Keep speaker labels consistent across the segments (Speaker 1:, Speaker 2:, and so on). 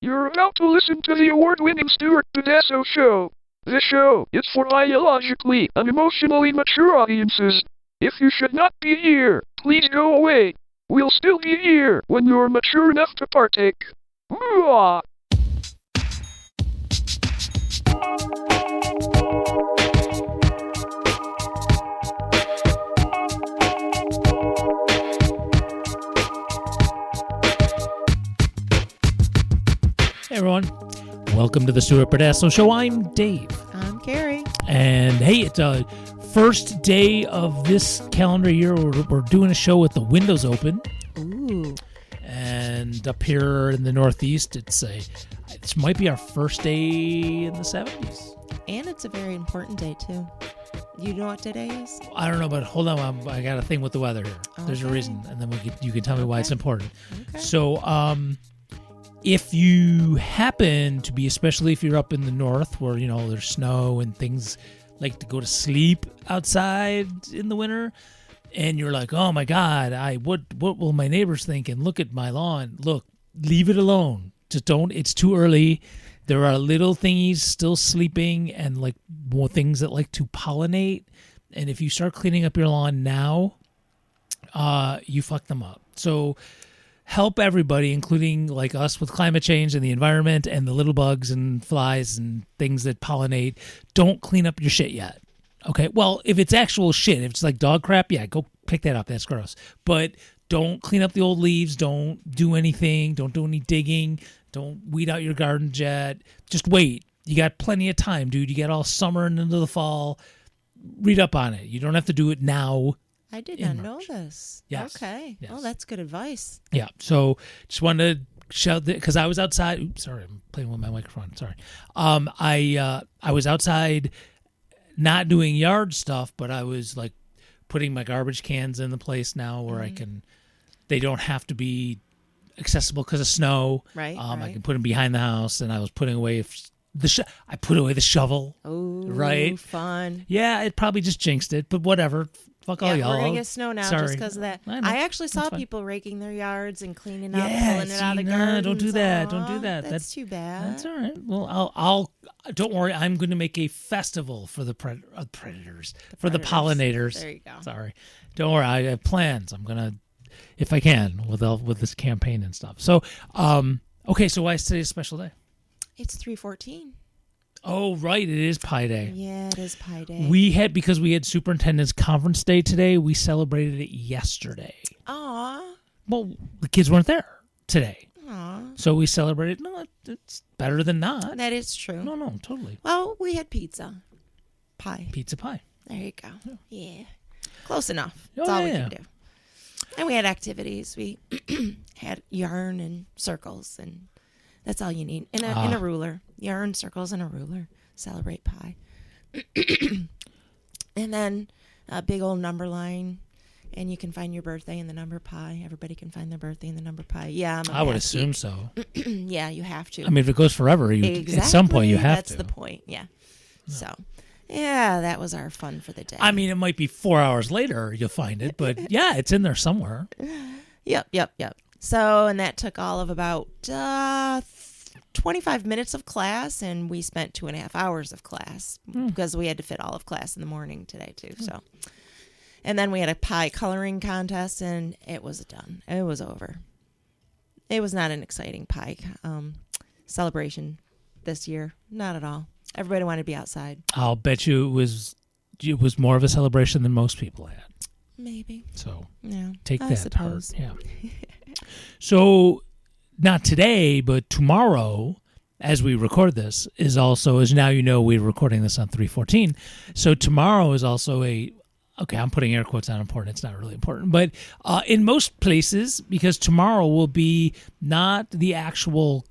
Speaker 1: You're about to listen to the award-winning Stuart Tedesco Show. This show is for biologically and emotionally mature audiences. If you should not be here, please go away. We'll still be here when you're mature enough to partake. Mwah!
Speaker 2: Hey everyone, welcome to the Stuart Tedesco Show. I'm Dave.
Speaker 3: I'm Carrie.
Speaker 2: And hey, it's a first day of this calendar year. We're doing a show with the windows open.
Speaker 3: Ooh.
Speaker 2: And up here in the Northeast, it might be our first day in the 70s.
Speaker 3: And it's a very important day, too. You know what today is?
Speaker 2: I don't know, but hold on. I got a thing with the weather here. Okay. There's a reason, and then you can tell me why it's important.
Speaker 3: Okay.
Speaker 2: So, if you happen to be, especially if you're up in the north where, there's snow and things like to go to sleep outside in the winter, and you're like, oh my God, what will my neighbors think? And look at my lawn. Look, leave it alone. Just don't. It's too early. There are little thingies still sleeping and like more things that like to pollinate. And if you start cleaning up your lawn now, you fuck them up. So help everybody, including like us with climate change and the environment and the little bugs and flies and things that pollinate. Don't clean up your shit yet. Okay? Well, if it's actual shit, if it's like dog crap, yeah, go pick that up. That's gross. But don't clean up the old leaves. Don't do anything. Don't do any digging. Don't weed out your garden yet. Just wait. You got plenty of time, dude. You got all summer and into the fall. Read up on it. You don't have to do it now.
Speaker 3: I did not know this.
Speaker 2: Yes.
Speaker 3: Okay.
Speaker 2: Yes.
Speaker 3: Oh, that's good advice.
Speaker 2: Yeah. So just wanted to shout that because I was outside. Oops, sorry, I'm playing with my microphone. Sorry. I was outside, not doing yard stuff, but I was like putting my garbage cans in the place now where I can. They don't have to be accessible because of snow.
Speaker 3: Right.
Speaker 2: I can put them behind the house, and I was putting away I put away the shovel.
Speaker 3: Oh,
Speaker 2: right.
Speaker 3: Fun.
Speaker 2: Yeah, it probably just jinxed it, but whatever. Fuck all y'all.
Speaker 3: We're going to get snow now just because of that. I actually saw people raking their yards and cleaning up, pulling it out of the gardens.
Speaker 2: Don't do that. Don't do that.
Speaker 3: That's too bad.
Speaker 2: That's all right. Well, I'll don't worry. I'm going to make a festival for the predators, for the pollinators.
Speaker 3: There you go.
Speaker 2: Sorry. Don't worry. I have plans. I'm going to, if I can, with this campaign and stuff. So, okay. So why is today a special day?
Speaker 3: It's 3/14.
Speaker 2: Oh, right. It is Pi Day.
Speaker 3: Yeah, it is Pi Day.
Speaker 2: Because we had Superintendent's Conference Day today, we celebrated it yesterday.
Speaker 3: Aw.
Speaker 2: Well, the kids weren't there today.
Speaker 3: Aw.
Speaker 2: So we celebrated. No, it's better than not.
Speaker 3: That is true.
Speaker 2: No, totally.
Speaker 3: Well, we had pizza. Pie.
Speaker 2: Pizza pie.
Speaker 3: There you go. Yeah. Close enough. That's all we can do. And we had activities. We had yarn and circles, and that's all you need. And a ruler. Yarn, circles, and a ruler. Celebrate pie. And then a big old number line, and you can find your birthday in the number pi. Everybody can find their birthday in the number pi. Yeah,
Speaker 2: I would assume so.
Speaker 3: Yeah, you have to.
Speaker 2: I mean, if it goes forever, at some point you have to.
Speaker 3: That's the point, yeah. So, yeah, that was our fun for the day.
Speaker 2: I mean, it might be 4 hours later you'll find it, but yeah, it's in there somewhere.
Speaker 3: Yep. So, and that took all of about 25 minutes of class, and we spent 2.5 hours of class because we had to fit all of class in the morning today too. So, and then we had a pie coloring contest, and it was done. It was over. It was not an exciting pie celebration this year. Not at all. Everybody wanted to be outside.
Speaker 2: I'll bet you it was more of a celebration than most people had.
Speaker 3: Maybe.
Speaker 2: So
Speaker 3: yeah,
Speaker 2: take
Speaker 3: I
Speaker 2: that
Speaker 3: suppose.
Speaker 2: part. Yeah. So not today, but tomorrow, as we record this, is also, as now you know, we're recording this on 3/14. So tomorrow is also I'm putting air quotes on important. It's not really important. But in most places, because tomorrow will be not the actual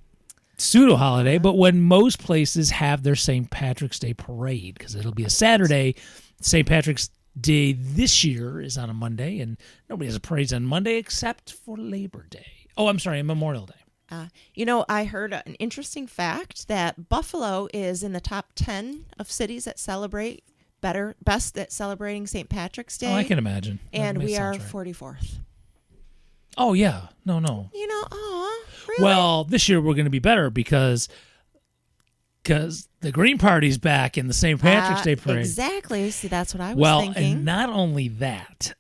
Speaker 2: pseudo holiday, but when most places have their St. Patrick's Day parade, because it'll be a Saturday. St. Patrick's Day this year is on a Monday, and nobody has a parade on Monday except for Labor Day. Oh, I'm sorry, Memorial Day.
Speaker 3: I heard an interesting fact that Buffalo is in the top 10 of cities that celebrate best at celebrating St. Patrick's Day.
Speaker 2: Oh, I can imagine.
Speaker 3: And we are
Speaker 2: right.
Speaker 3: 44th.
Speaker 2: Oh yeah, no.
Speaker 3: Really?
Speaker 2: Well, this year we're going to be better because the Green Party's back in the St. Patrick's Day parade.
Speaker 3: Exactly. See, that's what I was
Speaker 2: Well,
Speaker 3: thinking.
Speaker 2: and not only that.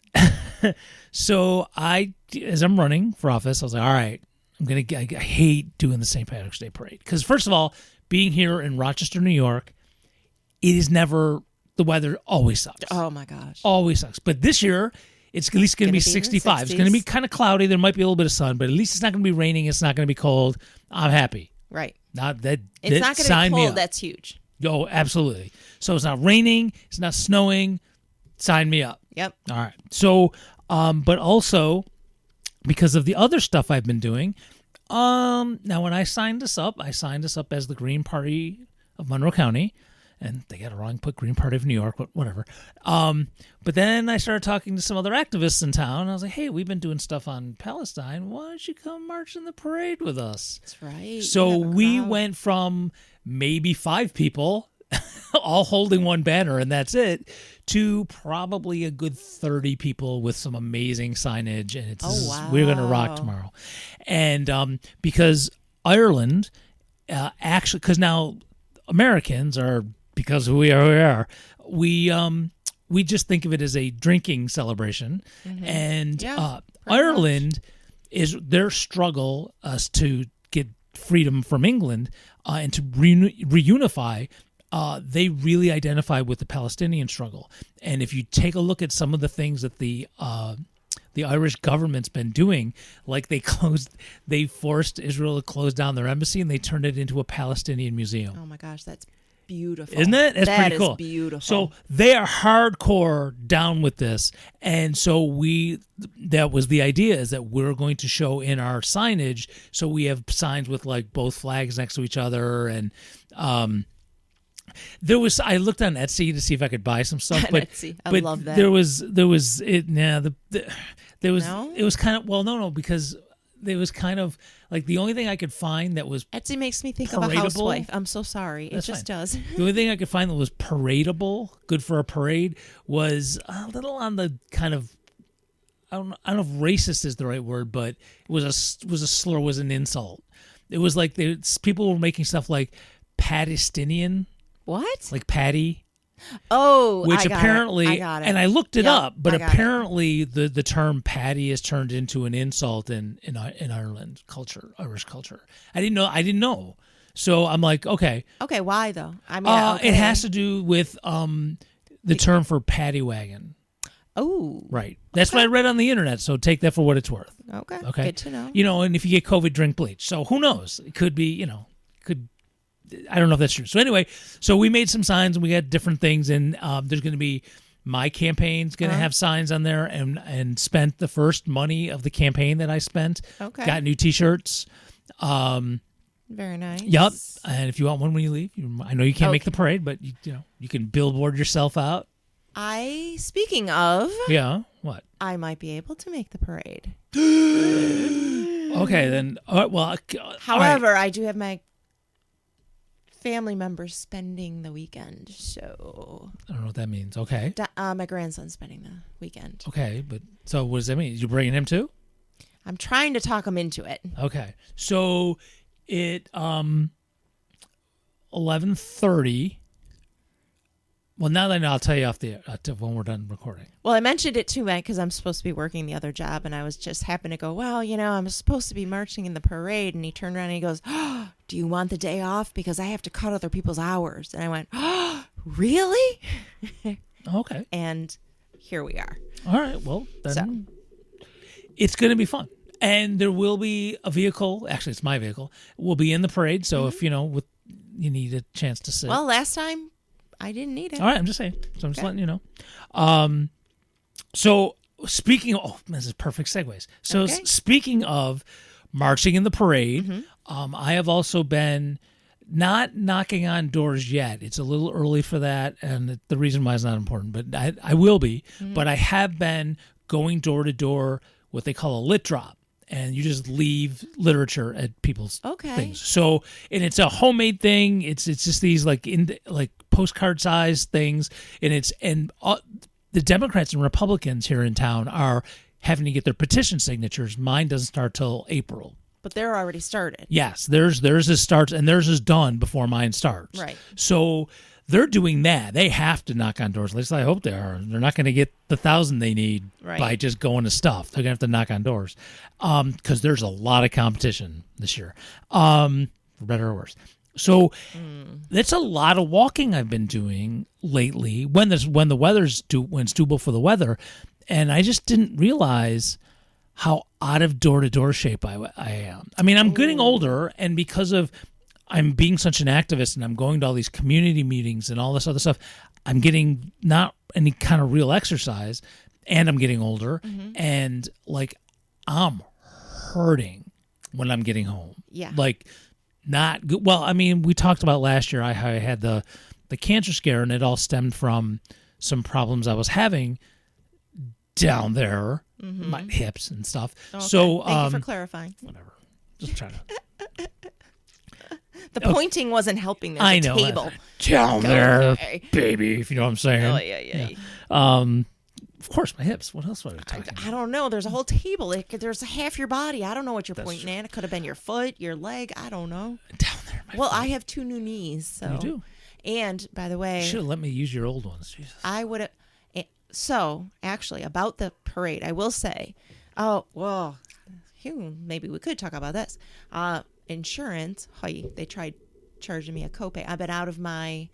Speaker 2: So as I'm running for office, I was like, all right, I hate doing the St. Patrick's Day parade because first of all, being here in Rochester, New York, the weather always sucks.
Speaker 3: Oh my gosh.
Speaker 2: Always sucks. But this year, it's at least going to be
Speaker 3: Gonna be in the
Speaker 2: 65. It's going to be
Speaker 3: 60s.
Speaker 2: kind of cloudy. There might be a little bit of sun, but at least it's not going to be raining. It's not going to be cold. I'm happy.
Speaker 3: Right.
Speaker 2: Not that.
Speaker 3: It's not going
Speaker 2: sign
Speaker 3: to
Speaker 2: me
Speaker 3: be
Speaker 2: up.
Speaker 3: cold. That's huge.
Speaker 2: Oh, absolutely. So it's not raining. It's not snowing. Sign me up.
Speaker 3: Yep.
Speaker 2: All right. So, but also because of the other stuff I've been doing. Now when I signed us up as the Green Party of Monroe County, and they got it wrong, put Green Party of New York, but whatever. But then I started talking to some other activists in town. And I was like, hey, we've been doing stuff on Palestine. Why don't you come march in the parade with us?
Speaker 3: That's right.
Speaker 2: So
Speaker 3: You have a
Speaker 2: we
Speaker 3: crowd.
Speaker 2: went from maybe 5 people all holding one banner and that's it to probably a good 30 people with some amazing signage and we're going to rock
Speaker 3: wow.
Speaker 2: tomorrow. And because Ireland actually, because now Americans are, because we are, we just think of it as a drinking celebration. And
Speaker 3: Yeah,
Speaker 2: Ireland is their struggle to get freedom from England and to reunify. They really identify with the Palestinian struggle. And if you take a look at some of the things that the Irish government's been doing, like they forced Israel to close down their embassy and they turned it into a Palestinian museum.
Speaker 3: Oh my gosh, that's beautiful.
Speaker 2: Isn't it? That's pretty cool.
Speaker 3: That is beautiful.
Speaker 2: So they are hardcore down with this. And so that was the idea, is that we're going to show in our signage. So we have signs with like both flags next to each other. And I looked on Etsy to see if I could buy some stuff, but
Speaker 3: Etsy. I
Speaker 2: but
Speaker 3: love that.
Speaker 2: there was it. Nah, there was
Speaker 3: No?
Speaker 2: it was kind of no because there was kind of like the only thing I could find that was
Speaker 3: Etsy makes me think of a
Speaker 2: paradable?
Speaker 3: housewife. I'm so sorry.
Speaker 2: That's
Speaker 3: it just
Speaker 2: fine.
Speaker 3: does.
Speaker 2: The only thing I could find that was paradable, good for a parade, was a little on the kind of I don't know if racist is the right word, but it was a slur, was an insult. It was like people were making stuff like Palestinian,
Speaker 3: What?
Speaker 2: like Patty.
Speaker 3: Oh,
Speaker 2: Which
Speaker 3: I got
Speaker 2: apparently,
Speaker 3: it. I got it.
Speaker 2: and I looked it
Speaker 3: Yep,
Speaker 2: up, but
Speaker 3: I got it.
Speaker 2: apparently the term "patty" is turned into an insult in Ireland culture, Irish culture. I didn't know. So I'm like, okay,
Speaker 3: Okay, why though? I mean, okay.
Speaker 2: it has to do with the term for paddy wagon,
Speaker 3: Oh,
Speaker 2: right? That's what I read on the internet. So take that for what it's worth.
Speaker 3: okay.
Speaker 2: Okay,
Speaker 3: Good to know.
Speaker 2: And if you get COVID, drink bleach. So who knows? It could be, I don't know if that's true. So anyway, so we made some signs and we got different things, and there's going to be my campaign's going to have signs on there, and spent the first money of the campaign that I spent.
Speaker 3: Okay.
Speaker 2: Got new T-shirts.
Speaker 3: Very nice.
Speaker 2: Yep. And if you want one when you leave, I know you can't make the parade, but you can billboard yourself out.
Speaker 3: Speaking of,
Speaker 2: Yeah. What?
Speaker 3: I might be able to make the parade.
Speaker 2: Okay, then. Well.
Speaker 3: However, I do have my family members spending the weekend, so
Speaker 2: I don't know what that means. Okay.
Speaker 3: my grandson's spending the weekend.
Speaker 2: Okay, but so what does that mean? You bringing him too?
Speaker 3: I'm trying to talk him into it.
Speaker 2: Okay. So it 11:30. Well, now that I know, I'll tell you off the when we're done recording.
Speaker 3: Well, I mentioned it to Matt because I'm supposed to be working the other job, and I was just happened to go, well, I'm supposed to be marching in the parade, and he turned around and he goes, oh, do you want the day off? Because I have to cut other people's hours. And I went, oh, really?
Speaker 2: Okay.
Speaker 3: And here we are.
Speaker 2: All right. Well, then it's going to be fun, and there will be a vehicle. Actually, it's my vehicle. Will be in the parade. So if you need a chance to sit.
Speaker 3: Well, last time I didn't need it.
Speaker 2: All right, I'm just saying. So I'm just letting you know. So speaking of, this is perfect segues. So
Speaker 3: Okay.
Speaker 2: Speaking of marching in the parade, I have also been not knocking on doors yet. It's a little early for that, and the reason why is not important, but I will be. But I have been going door to door, what they call a lit drop. And you just leave literature at people's things. So, and it's a homemade thing. It's just these like postcard size things, and the Democrats and Republicans here in town are having to get their petition signatures. Mine doesn't start till April.
Speaker 3: But they're already started.
Speaker 2: Yes, theirs is starts and theirs is done before mine starts.
Speaker 3: Right.
Speaker 2: So they're doing that. They have to knock on doors. At least I hope they are. They're not going to get the 1,000 they need by just going to stuff. They're going to have to knock on doors because there's a lot of competition this year, for better or worse. So that's a lot of walking I've been doing lately when it's doable for the weather, and I just didn't realize how out of door-to-door shape I am. I mean, I'm getting older, and because of I'm being such an activist and I'm going to all these community meetings and all this other stuff, I'm getting not any kind of real exercise, and I'm getting older, and like I'm hurting when I'm getting home.
Speaker 3: Yeah.
Speaker 2: Like not good. Well, I mean, we talked about last year I had the cancer scare, and it all stemmed from some problems I was having down there, my hips and stuff.
Speaker 3: Okay.
Speaker 2: So
Speaker 3: thank you for clarifying.
Speaker 2: whatever. Just trying to
Speaker 3: The pointing wasn't helping. There's
Speaker 2: I
Speaker 3: a
Speaker 2: know.
Speaker 3: table.
Speaker 2: Down there,
Speaker 3: Okay.
Speaker 2: baby, if you know what I'm saying.
Speaker 3: Oh, yeah.
Speaker 2: Of course, my hips. What else was I talking about?
Speaker 3: I don't know. There's a whole table. There's half your body. I don't know what you're pointing at. It could have been your foot, your leg. I don't know.
Speaker 2: Down there, my
Speaker 3: Well,
Speaker 2: foot.
Speaker 3: I have 2 new knees. So.
Speaker 2: You do.
Speaker 3: And, by the way,
Speaker 2: Should have let me use your old ones. Jesus.
Speaker 3: I would have. So, actually, about the parade, I will say, maybe we could talk about this. Insurance, they tried charging me a copay. I've been out of my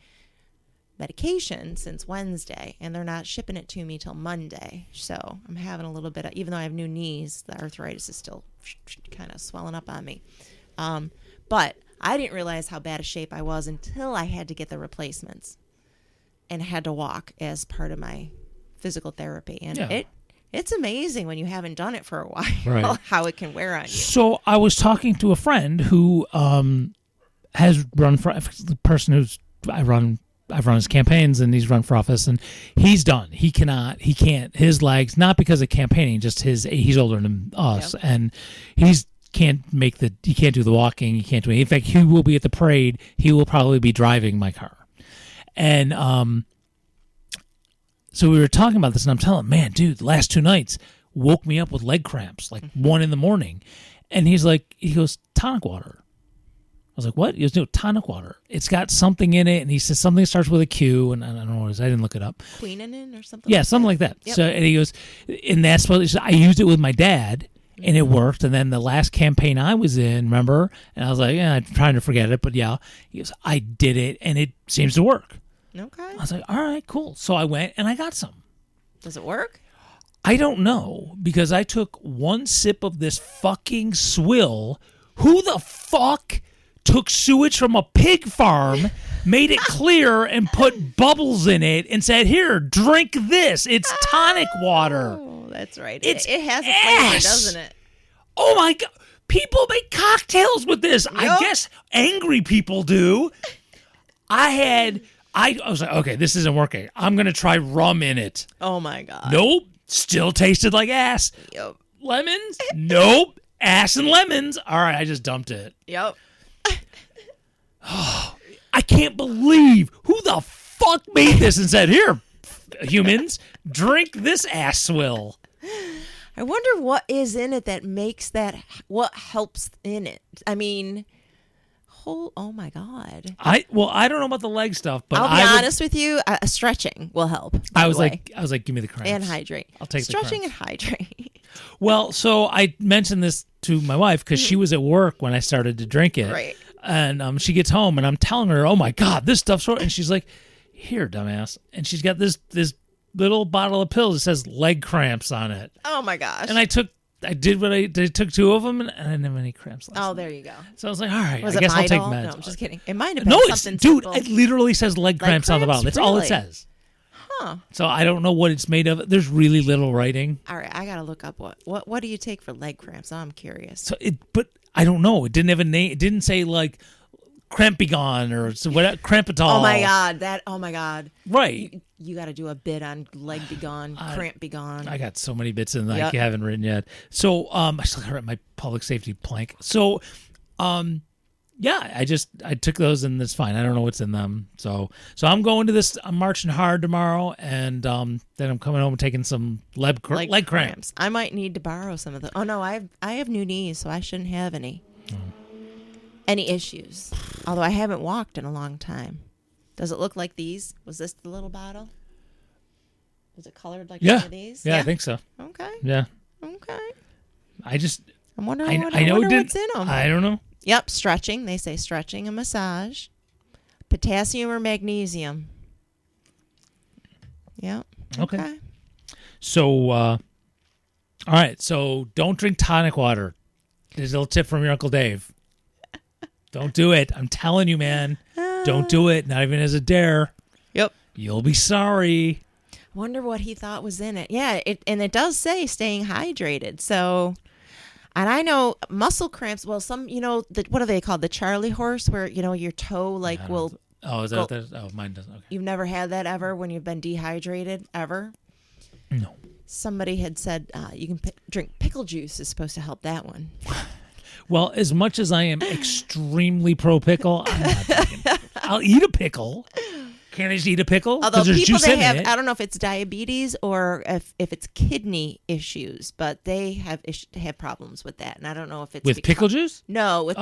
Speaker 3: medication since Wednesday, and they're not shipping it to me till Monday. So I'm having a little bit of, even though I have new knees, the arthritis is still kind of swelling up on me. But I didn't realize how bad a shape I was until I had to get the replacements and had to walk as part of my physical therapy. And it's amazing when you haven't done it for a while,
Speaker 2: Right.
Speaker 3: how it can wear on you.
Speaker 2: So I was talking to a friend who has run for the person who's I've run his campaigns, and he's run for office, and he's done. He can't. His legs, not because of campaigning, just he's older than us, and he can't do the walking. He can't do it. In fact, he will be at the parade. He will probably be driving my car, and so we were talking about this, and I'm telling him, man, dude, the last 2 nights woke me up with leg cramps, like 1 a.m. And he goes, tonic water. I was like, what? He goes, no, tonic water. It's got something in it, and he says something starts with a Q, and I don't know what it is. I didn't look it up.
Speaker 3: Quinine or something?
Speaker 2: Yeah, something like that.
Speaker 3: Yep.
Speaker 2: So, and he goes, and that's what I used it with my dad, and it worked. And then the last campaign I was in, remember? And I was like, yeah, I'm trying to forget it, but yeah. He goes, I did it, and it seems to work.
Speaker 3: Okay.
Speaker 2: I was like, all right, cool. So I went and I got some.
Speaker 3: Does it work?
Speaker 2: I don't know, because I took 1 sip of this fucking swill. Who the fuck took sewage from a pig farm, made it clear, and put bubbles in it and said, here, drink this. It's tonic water.
Speaker 3: Oh, that's right.
Speaker 2: It's
Speaker 3: it has a flavor,
Speaker 2: ass.
Speaker 3: doesn't it?
Speaker 2: Oh, my God. People make cocktails with this. I
Speaker 3: Yep.
Speaker 2: guess angry people do. I was like, okay, this isn't working. I'm going to try rum in it.
Speaker 3: Oh, my God.
Speaker 2: Nope. Still tasted like ass.
Speaker 3: Yep.
Speaker 2: Lemons? Nope. Ass and lemons. All right, I just dumped it.
Speaker 3: Yep.
Speaker 2: I can't believe who the fuck made this and said, here, humans, drink this ass swill.
Speaker 3: I wonder what is in it that makes that, what helps in it. I mean, oh my God.
Speaker 2: I don't know about the leg stuff, but
Speaker 3: I'll be honest with you, stretching will help.
Speaker 2: I was like, give me the cramps.
Speaker 3: And hydrate.
Speaker 2: I'll take the
Speaker 3: stretching and
Speaker 2: cramps.
Speaker 3: hydrate.
Speaker 2: Well, so I mentioned this to my wife because she was at work when I started to drink it.
Speaker 3: Right.
Speaker 2: And she gets home and I'm telling her, oh my God, this stuff's so, and she's like, here, dumbass. And she's got this little bottle of pills that says leg cramps on it.
Speaker 3: Oh my gosh.
Speaker 2: And I took 2 of them and I didn't have any cramps left.
Speaker 3: Oh, there you go.
Speaker 2: So I was like, all right,
Speaker 3: Was
Speaker 2: I
Speaker 3: it
Speaker 2: guess I'll take
Speaker 3: Midol?
Speaker 2: meds.
Speaker 3: No, I'm just kidding. It might have been
Speaker 2: No, it's,
Speaker 3: something
Speaker 2: dude,
Speaker 3: simple.
Speaker 2: it literally says leg cramps on the bottle.
Speaker 3: cramps?
Speaker 2: That's all it
Speaker 3: Really?
Speaker 2: says.
Speaker 3: Huh.
Speaker 2: So I don't know what it's made of. There's really little writing.
Speaker 3: All right, I gotta look up what do you take for leg cramps? I'm curious.
Speaker 2: So but I don't know. It didn't have a name. It didn't say like Crampigon or what Crampitol.
Speaker 3: Oh my God.
Speaker 2: Right.
Speaker 3: You got to do a bit on leg be gone, cramp be gone.
Speaker 2: I got so many bits in that
Speaker 3: Yep.
Speaker 2: I haven't written yet. So I still got to write my public safety plank. So Yeah, I took those and it's fine. I don't know what's in them. So I'm going to this. I'm marching hard tomorrow, and then I'm coming home and taking some leg cramps.
Speaker 3: I might need to borrow some of the. Oh no, I have new knees, so I shouldn't have any issues. Although I haven't walked in a long time. Does it look like these? Was this the little bottle? Was it colored like one of these?
Speaker 2: Yeah, I think so.
Speaker 3: Okay.
Speaker 2: Yeah.
Speaker 3: Okay.
Speaker 2: I'm
Speaker 3: wondering
Speaker 2: I know
Speaker 3: what's in them.
Speaker 2: I don't know.
Speaker 3: Yep, stretching. They say stretching and massage. Potassium or magnesium. Yep.
Speaker 2: Okay. So, all right. So don't drink tonic water. There's a little tip from your Uncle Dave. Don't do it. I'm telling you, man. Don't do it. Not even as a dare.
Speaker 3: Yep.
Speaker 2: You'll be sorry.
Speaker 3: Wonder what he thought was in it. Yeah, it does say staying hydrated. So, and I know muscle cramps. Well, some what are they called? The Charlie horse, where your toe will.
Speaker 2: Oh, is that what that is? Oh, mine doesn't. Okay.
Speaker 3: You've never had that ever when you've been dehydrated ever?
Speaker 2: No.
Speaker 3: Somebody had said you can drink pickle juice is supposed to help that one.
Speaker 2: Well, as much as I am extremely pro pickle, I'm not drinking pickle. I'll eat a pickle. Can't I just eat a pickle?
Speaker 3: Although
Speaker 2: there's
Speaker 3: people
Speaker 2: juice
Speaker 3: that
Speaker 2: in
Speaker 3: have,
Speaker 2: it.
Speaker 3: I don't know if it's diabetes or if it's kidney issues, but they have problems with that, and I don't know if it's
Speaker 2: with pickle juice.
Speaker 3: No, with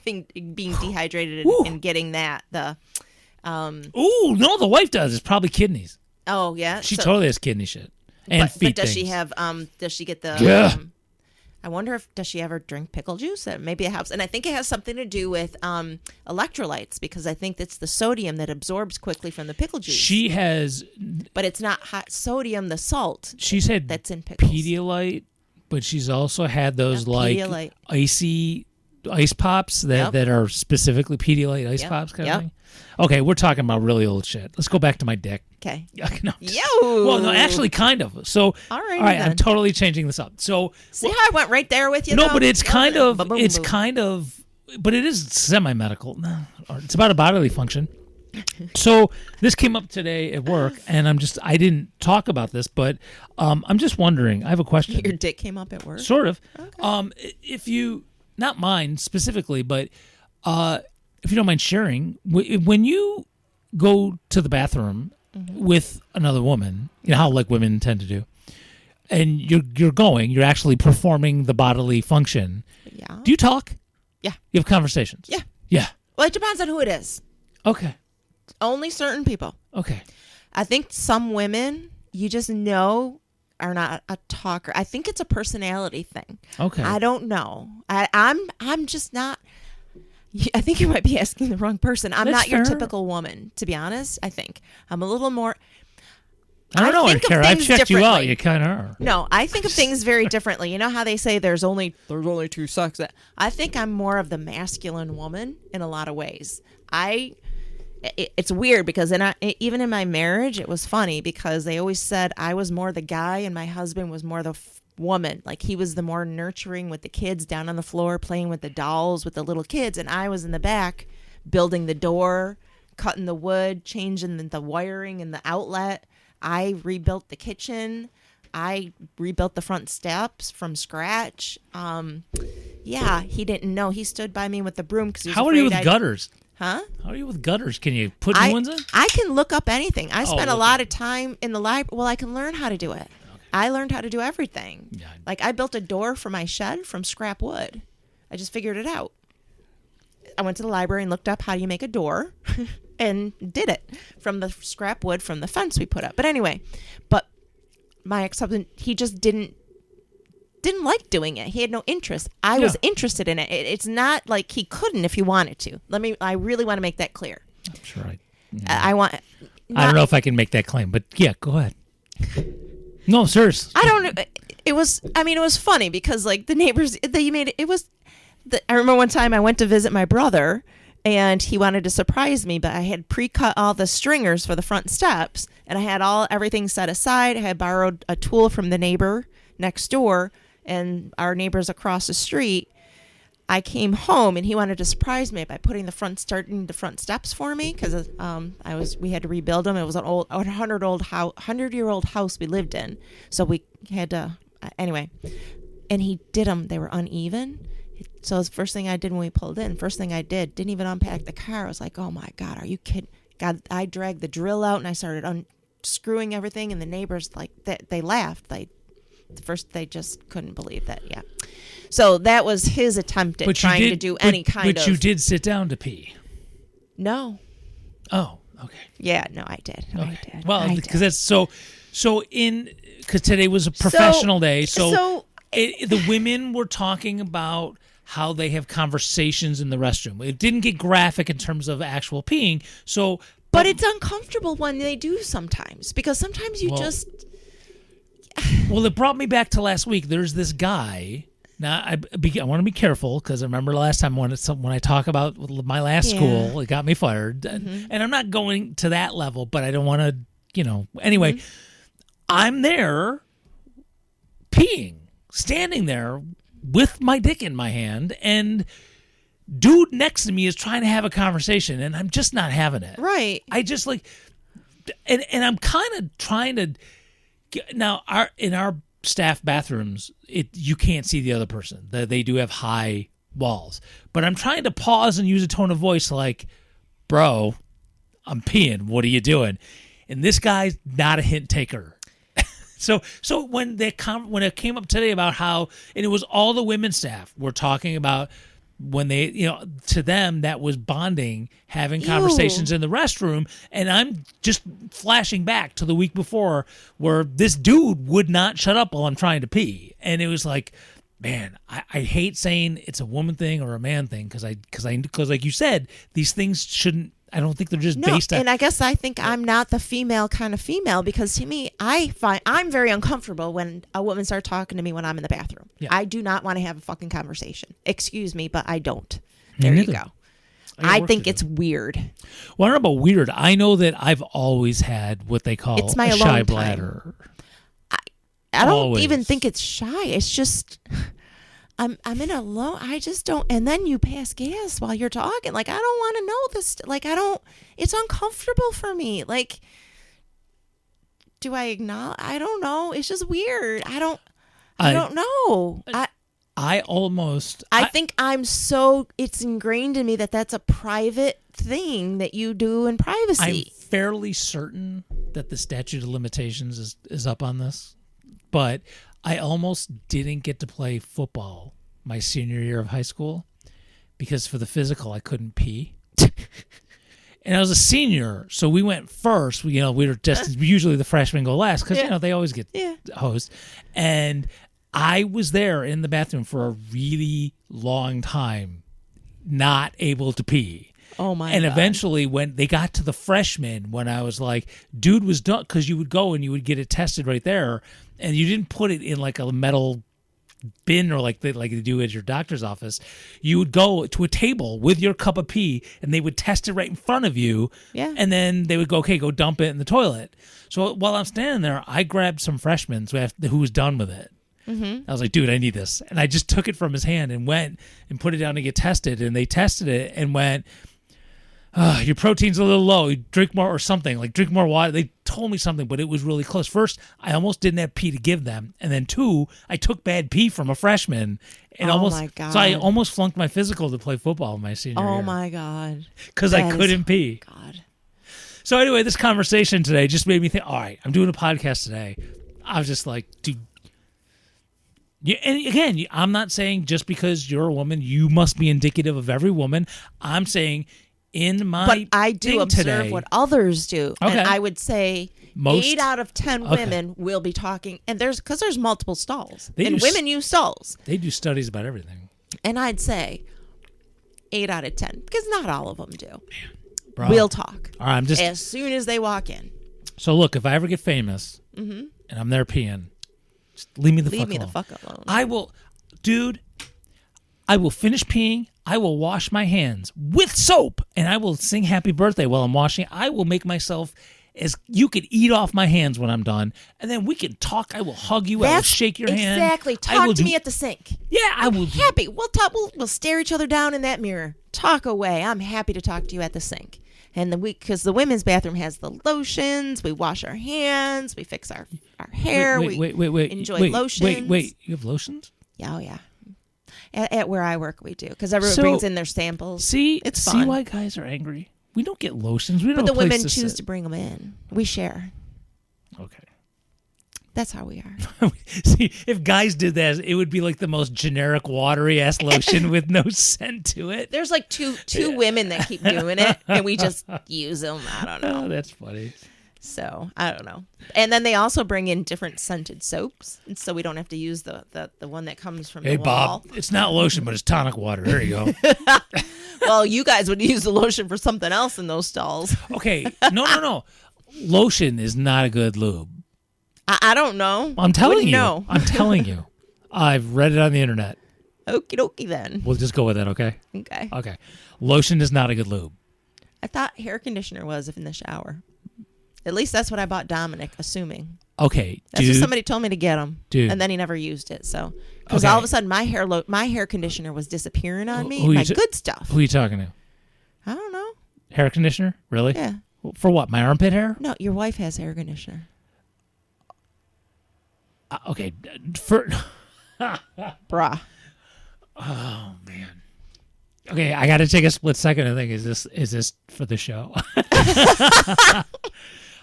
Speaker 3: being dehydrated and getting that
Speaker 2: Ooh, no, the wife does. It's probably kidneys.
Speaker 3: Oh yeah,
Speaker 2: She totally has kidney shit and
Speaker 3: but
Speaker 2: feet
Speaker 3: does
Speaker 2: things.
Speaker 3: she have? Does she get the?
Speaker 2: Yeah.
Speaker 3: I wonder if does she ever drink pickle juice? Maybe it helps, and I think it has something to do with electrolytes because I think it's the sodium that absorbs quickly from the pickle juice.
Speaker 2: She has,
Speaker 3: but it's not hot sodium, the salt.
Speaker 2: She's had
Speaker 3: that's in pickles.
Speaker 2: Pedialyte, but she's also had those
Speaker 3: Pedialyte.
Speaker 2: icy ice pops that are specifically Pedialyte ice pops kind of thing. Okay, we're talking about really old shit. Let's go back to my dick.
Speaker 3: Okay.
Speaker 2: No,
Speaker 3: Yo.
Speaker 2: Well, no, actually, kind of. So,
Speaker 3: all right,
Speaker 2: I'm totally changing this up. So,
Speaker 3: see how I went right there with you?
Speaker 2: No,
Speaker 3: though?
Speaker 2: but it's kind of,
Speaker 3: Ba-boom,
Speaker 2: it's
Speaker 3: boom.
Speaker 2: kind of, but it is semi-medical. It's about a bodily function. So this came up today at work, and I didn't talk about this, but I'm just wondering. I have a question.
Speaker 3: Your dick came up at work?
Speaker 2: Sort of.
Speaker 3: Okay.
Speaker 2: If you, not mine specifically, but if you don't mind sharing, when you go to the bathroom with another woman, you know how like women tend to do, and you're actually performing the bodily function.
Speaker 3: Yeah.
Speaker 2: Do you talk?
Speaker 3: Yeah.
Speaker 2: You have conversations?
Speaker 3: Yeah.
Speaker 2: Yeah.
Speaker 3: Well, it depends on who it is.
Speaker 2: Okay.
Speaker 3: Only certain people.
Speaker 2: Okay.
Speaker 3: I think some women you just know are not a talker. I think it's a personality thing.
Speaker 2: Okay.
Speaker 3: I don't know. I'm just not. I think you might be asking the wrong person. I'm
Speaker 2: That's
Speaker 3: not your
Speaker 2: fair.
Speaker 3: typical woman, to be honest. I think I'm a little more.
Speaker 2: I don't know,
Speaker 3: think of
Speaker 2: Kara. I've
Speaker 3: things
Speaker 2: checked you out.
Speaker 3: differently.
Speaker 2: You kind of are.
Speaker 3: No, I think of things very differently. You know how they say there's only two sexes? I think I'm more of the masculine woman in a lot of ways. It's weird because even in my marriage, it was funny because they always said I was more the guy and my husband was more the woman. Like he was the more nurturing with the kids down on the floor, playing with the dolls with the little kids. And I was in the back building the door, cutting the wood, changing the wiring and the outlet. I rebuilt the kitchen. I rebuilt the front steps from scratch. Yeah, he didn't know. He stood by me with the broom because he was
Speaker 2: How are you
Speaker 3: afraid
Speaker 2: with gutters?
Speaker 3: Huh?
Speaker 2: How are you with gutters? Can you put new ones in?
Speaker 3: I can look up anything. I spent a
Speaker 2: okay.
Speaker 3: lot of time in the library. Well, I can learn how to do it. Okay. I learned how to do everything.
Speaker 2: Yeah.
Speaker 3: Like I built a door for my shed from scrap wood. I just figured it out. I went to the library and looked up how you make a door and did it from the scrap wood from the fence we put up. But anyway, my ex-husband, he just didn't like doing it. He had no interest. I was interested in it. It's not like he couldn't if he wanted to. I really want to make that clear.
Speaker 2: I'm sure
Speaker 3: I want.
Speaker 2: I don't know if I can make that claim, but yeah, go ahead. No, serious.
Speaker 3: I don't. It was funny because like the neighbors, I remember one time I went to visit my brother and he wanted to surprise me, but I had pre-cut all the stringers for the front steps and I had everything set aside. I had borrowed a tool from the neighbor next door and our neighbors across the street. I came home and he wanted to surprise me by putting the front steps for me because we had to rebuild them. It was an 100-year-old house we lived in, so we had to anyway. And he did them. They were uneven, So the first thing I did when we pulled in, didn't even unpack the car. I was like, oh my God, are you kidding? God, I dragged the drill out and I started unscrewing everything, and the neighbors, like, they laughed. They just couldn't believe that. Yeah. So that was his attempt at trying to do any kind of.
Speaker 2: But you did sit down to pee.
Speaker 3: No.
Speaker 2: Oh, okay.
Speaker 3: Yeah, no, I did.
Speaker 2: Okay.
Speaker 3: I did.
Speaker 2: Well, because that's so because today was a professional day. So the women were talking about how they have conversations in the restroom. It didn't get graphic in terms of actual peeing. So,
Speaker 3: but it's uncomfortable when they do sometimes, because sometimes you just.
Speaker 2: Well, it brought me back to last week. There's this guy. Now, I want to be careful, because I remember last time when I talk about my last school, it got me fired. Mm-hmm. And I'm not going to that level, but I don't want to, Anyway, I'm there peeing, standing there with my dick in my hand, and dude next to me is trying to have a conversation, and I'm just not having it.
Speaker 3: Right.
Speaker 2: I just and I'm kind of trying to. Now, in our staff bathrooms, you can't see the other person. They do have high walls. But I'm trying to pause and use a tone of voice like, bro, I'm peeing. What are you doing? And this guy's not a hint taker. So when it came up today about how, and it was all the women staff were talking about when they, to them, that was bonding, having conversations in the restroom. And I'm just flashing back to the week before where this dude would not shut up while I'm trying to pee. And it was like, man, I hate saying it's a woman thing or a man thing, because like you said, these things shouldn't, I don't think they're just based on.
Speaker 3: And I guess I think I'm not the female kind of female, because to me, I find I'm very uncomfortable when a woman starts talking to me when I'm in the bathroom. Yeah. I do not want to have a fucking conversation. Excuse me, but I don't. There you go. I think it's weird.
Speaker 2: Well, I don't know about weird. I know that I've always had what they call
Speaker 3: it's my
Speaker 2: a shy bladder.
Speaker 3: I don't even think it's shy. It's just I'm in a low. I just don't. And then you pass gas while you're talking. Like, I don't want to know this. Like, I don't. It's uncomfortable for me. Like, do I acknowledge? I don't know. It's just weird. I don't know. I think I'm so. It's ingrained in me that that's a private thing that you do in privacy.
Speaker 2: I'm fairly certain that the statute of limitations is up on this, but I almost didn't get to play football my senior year of high school because for the physical I couldn't pee. And I was a senior, so we went first. We were just usually the freshmen go last because they always get hosed. And I was there in the bathroom for a really long time, not able to pee.
Speaker 3: Oh my!
Speaker 2: And
Speaker 3: God.
Speaker 2: eventually, when they got to the freshmen, when I was like, "Dude was done," because you would go and you would get it tested right there, and you didn't put it in like a metal bin or like they do at your doctor's office. You would go to a table with your cup of pee, and they would test it right in front of you.
Speaker 3: Yeah.
Speaker 2: And then they would go, "Okay, go dump it in the toilet." So while I'm standing there, I grabbed some freshmen who was done with it. Mm-hmm. I was like, "Dude, I need this," and I just took it from his hand and went and put it down to get tested, and they tested it and went, your protein's a little low. You drink more or something. Like, drink more water. They told me something, but it was really close. First, I almost didn't have pee to give them. And then 2, I took bad pee from a freshman. And
Speaker 3: my God.
Speaker 2: So I almost flunked my physical to play football my senior year.
Speaker 3: Oh, my God.
Speaker 2: Because I couldn't pee.
Speaker 3: God.
Speaker 2: So anyway, this conversation today just made me think, all right, I'm doing a podcast today. I was just like, dude. And again, I'm not saying just because you're a woman, you must be indicative of every woman. I'm saying... But
Speaker 3: I do observe
Speaker 2: today,
Speaker 3: what others do,
Speaker 2: okay.
Speaker 3: And I would say 8 out of 10 women will be talking, and there's multiple stalls, and women use stalls.
Speaker 2: They do studies about everything,
Speaker 3: and I'd say 8 out of 10 because not all of them do.
Speaker 2: Bro.
Speaker 3: We'll talk.
Speaker 2: All right, I'm just
Speaker 3: as soon as they walk in.
Speaker 2: So look, if I ever get famous and I'm there peeing, just leave me the fuck alone. I will, dude. I will finish peeing. I will wash my hands with soap, and I will sing happy birthday while I'm washing. I will make myself as you could eat off my hands when I'm done, and then we can talk. I will hug you. I will shake your hand.
Speaker 3: Exactly. Talk to me at the sink.
Speaker 2: Yeah, I will.
Speaker 3: Happy. We'll talk. We'll stare each other down in that mirror. Talk away. I'm happy to talk to you at the sink. And because the women's bathroom has the lotions, we wash our hands, we fix our hair,
Speaker 2: wait,
Speaker 3: enjoy lotions.
Speaker 2: Wait, you have lotions?
Speaker 3: Yeah, oh yeah. At where I work, we do because everyone
Speaker 2: So-
Speaker 3: brings in their samples.
Speaker 2: See,
Speaker 3: It's
Speaker 2: see
Speaker 3: fun.
Speaker 2: why guys are angry. We don't get lotions. We don't
Speaker 3: But
Speaker 2: have
Speaker 3: the
Speaker 2: a place
Speaker 3: women
Speaker 2: to
Speaker 3: choose
Speaker 2: sit.
Speaker 3: to bring them in. We share.
Speaker 2: Okay.
Speaker 3: That's how we are.
Speaker 2: See, if guys did that, it would be like the most generic, watery ass lotion with no scent to it.
Speaker 3: There's like two women that keep doing it, and we just use them. I don't know.
Speaker 2: Oh, that's funny.
Speaker 3: So I don't know. And then they also bring in different scented soaps, and so we don't have to use the one that comes from
Speaker 2: Hey,
Speaker 3: the wall.
Speaker 2: Bob, it's not lotion, but it's tonic water. There you go.
Speaker 3: Well, you guys would use the lotion for something else in those stalls.
Speaker 2: Okay. No. Lotion is not a good lube.
Speaker 3: I don't know.
Speaker 2: I'm telling
Speaker 3: Wouldn't
Speaker 2: you.
Speaker 3: know.
Speaker 2: I'm telling you. I've read it on the internet.
Speaker 3: Okie dokie then.
Speaker 2: We'll just go with that, okay?
Speaker 3: Okay.
Speaker 2: Okay. Lotion is not a good lube.
Speaker 3: I thought hair conditioner was in the shower. At least that's what I bought Dominic, assuming.
Speaker 2: Okay,
Speaker 3: That's
Speaker 2: dude.
Speaker 3: what somebody told me to get him.
Speaker 2: Dude.
Speaker 3: And then he never used it. So, because
Speaker 2: Okay.
Speaker 3: all of a sudden my hair conditioner was disappearing on me.
Speaker 2: Who you
Speaker 3: My
Speaker 2: t-
Speaker 3: good stuff.
Speaker 2: Who are you talking to?
Speaker 3: I don't know.
Speaker 2: Hair conditioner? Really?
Speaker 3: Yeah.
Speaker 2: For what? My armpit hair?
Speaker 3: No, your wife has hair conditioner.
Speaker 2: Okay. For
Speaker 3: Bruh.
Speaker 2: oh man. Okay, I got to take a split second and think: is this for the show?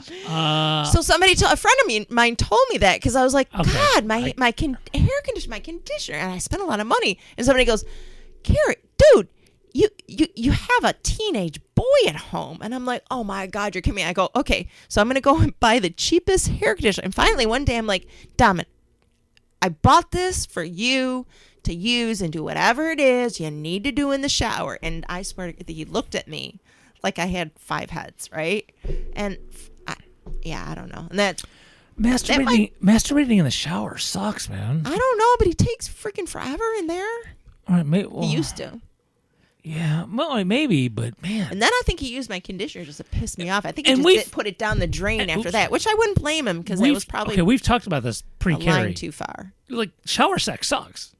Speaker 3: So a friend of mine told me that because I was like,
Speaker 2: Okay.
Speaker 3: God, hair conditioner, my conditioner, and I spent a lot of money. And somebody goes, Carrie, dude, you have a teenage boy at home, and I'm like, oh my God, you're kidding me. I go, okay, so I'm gonna go and buy the cheapest hair conditioner. And finally, one day, I'm like, Dominic, I bought this for you to use and do whatever it is you need to do in the shower. And I swear that he looked at me like I had 5 heads, right? And I don't know. And that
Speaker 2: Masturbating in the shower sucks, man.
Speaker 3: I don't know, but he takes freaking forever in there.
Speaker 2: All right,
Speaker 3: He used to.
Speaker 2: Yeah, well, maybe, but man.
Speaker 3: And then I think he used my conditioner just to piss me off. I think he
Speaker 2: And
Speaker 3: just
Speaker 2: we've-
Speaker 3: put it down the drain after
Speaker 2: oops.
Speaker 3: that, which I wouldn't blame him because that was probably
Speaker 2: we've talked about this
Speaker 3: a line
Speaker 2: pre-Carrie.
Speaker 3: too far.
Speaker 2: Like shower sex sucks,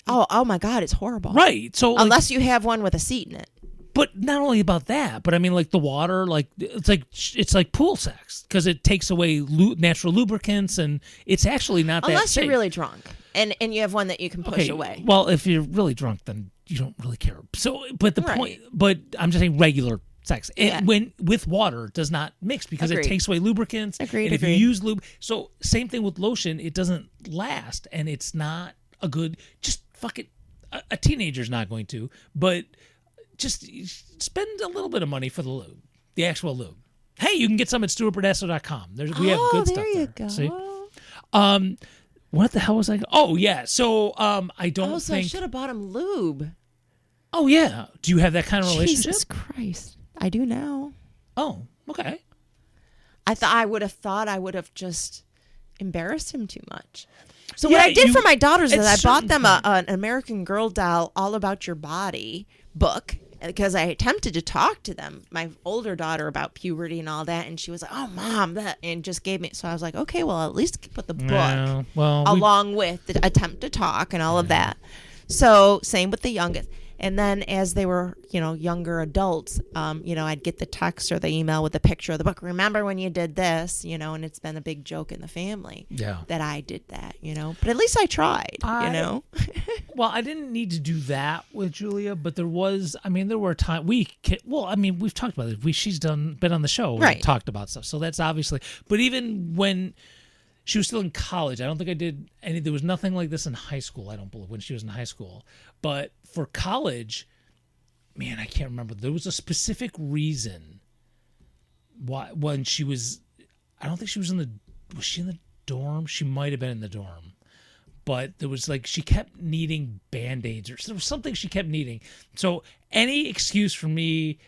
Speaker 3: Oh my God, it's horrible.
Speaker 2: right? So,
Speaker 3: Unless you have one with a seat in it.
Speaker 2: but not only about that, but I mean, like the water, like it's like pool sex because it takes away natural lubricants, and it's actually not that
Speaker 3: Unless
Speaker 2: safe.
Speaker 3: you're really drunk and you have one that you can push away.
Speaker 2: Well, if you're really drunk, then you don't really care. So, but the
Speaker 3: Right.
Speaker 2: point, but I'm just saying regular sex, and
Speaker 3: Yeah.
Speaker 2: when with water does not mix because
Speaker 3: Agreed.
Speaker 2: it takes away lubricants.
Speaker 3: Agreed,
Speaker 2: And if
Speaker 3: agreed.
Speaker 2: you use lube, so same thing with lotion, it doesn't last, and it's not a good. Just fuck it. A teenager's not going to, but just spend a little bit of money for the lube, the actual lube. Hey, you can get some at StuartBordesso.com. We have good stuff
Speaker 3: there you
Speaker 2: there.
Speaker 3: go.
Speaker 2: See? What the hell was I? Oh yeah. So I don't
Speaker 3: So I
Speaker 2: think.
Speaker 3: should have bought him lube.
Speaker 2: Oh yeah. Do you have that kind of relationship?
Speaker 3: Jesus Christ. I do now.
Speaker 2: Oh, okay.
Speaker 3: I would have just embarrassed him too much. So
Speaker 2: Yeah,
Speaker 3: what I did
Speaker 2: you-
Speaker 3: for my daughters is
Speaker 2: at
Speaker 3: I bought
Speaker 2: certain
Speaker 3: them
Speaker 2: point-
Speaker 3: an American Girl doll all about your body book because I attempted to talk to them, my older daughter, about puberty and all that, and she was like, "Oh, Mom," and just gave me. So I was like, "Okay, well, at least put the book
Speaker 2: No, well,
Speaker 3: along with the attempt to talk and all of that." So same with the youngest. And then as they were, younger adults, I'd get the text or the email with the picture of the book. Remember when you did this, and it's been a big joke in the family
Speaker 2: Yeah.
Speaker 3: that I did that, But at least I tried,
Speaker 2: Well, I didn't need to do that with Julia, but there were times we've talked about it. She's been on the show and
Speaker 3: Right.
Speaker 2: talked about stuff. So that's obviously, but even when she was still in college, I don't think I did any, there was nothing like this in high school. I don't believe when she was in high school, but for college, man, I can't remember. There was a specific reason why when she was, I don't think she was was she in the dorm? She might've been in the dorm. But there was she kept needing Band-Aids or there was something she kept needing. So any excuse for me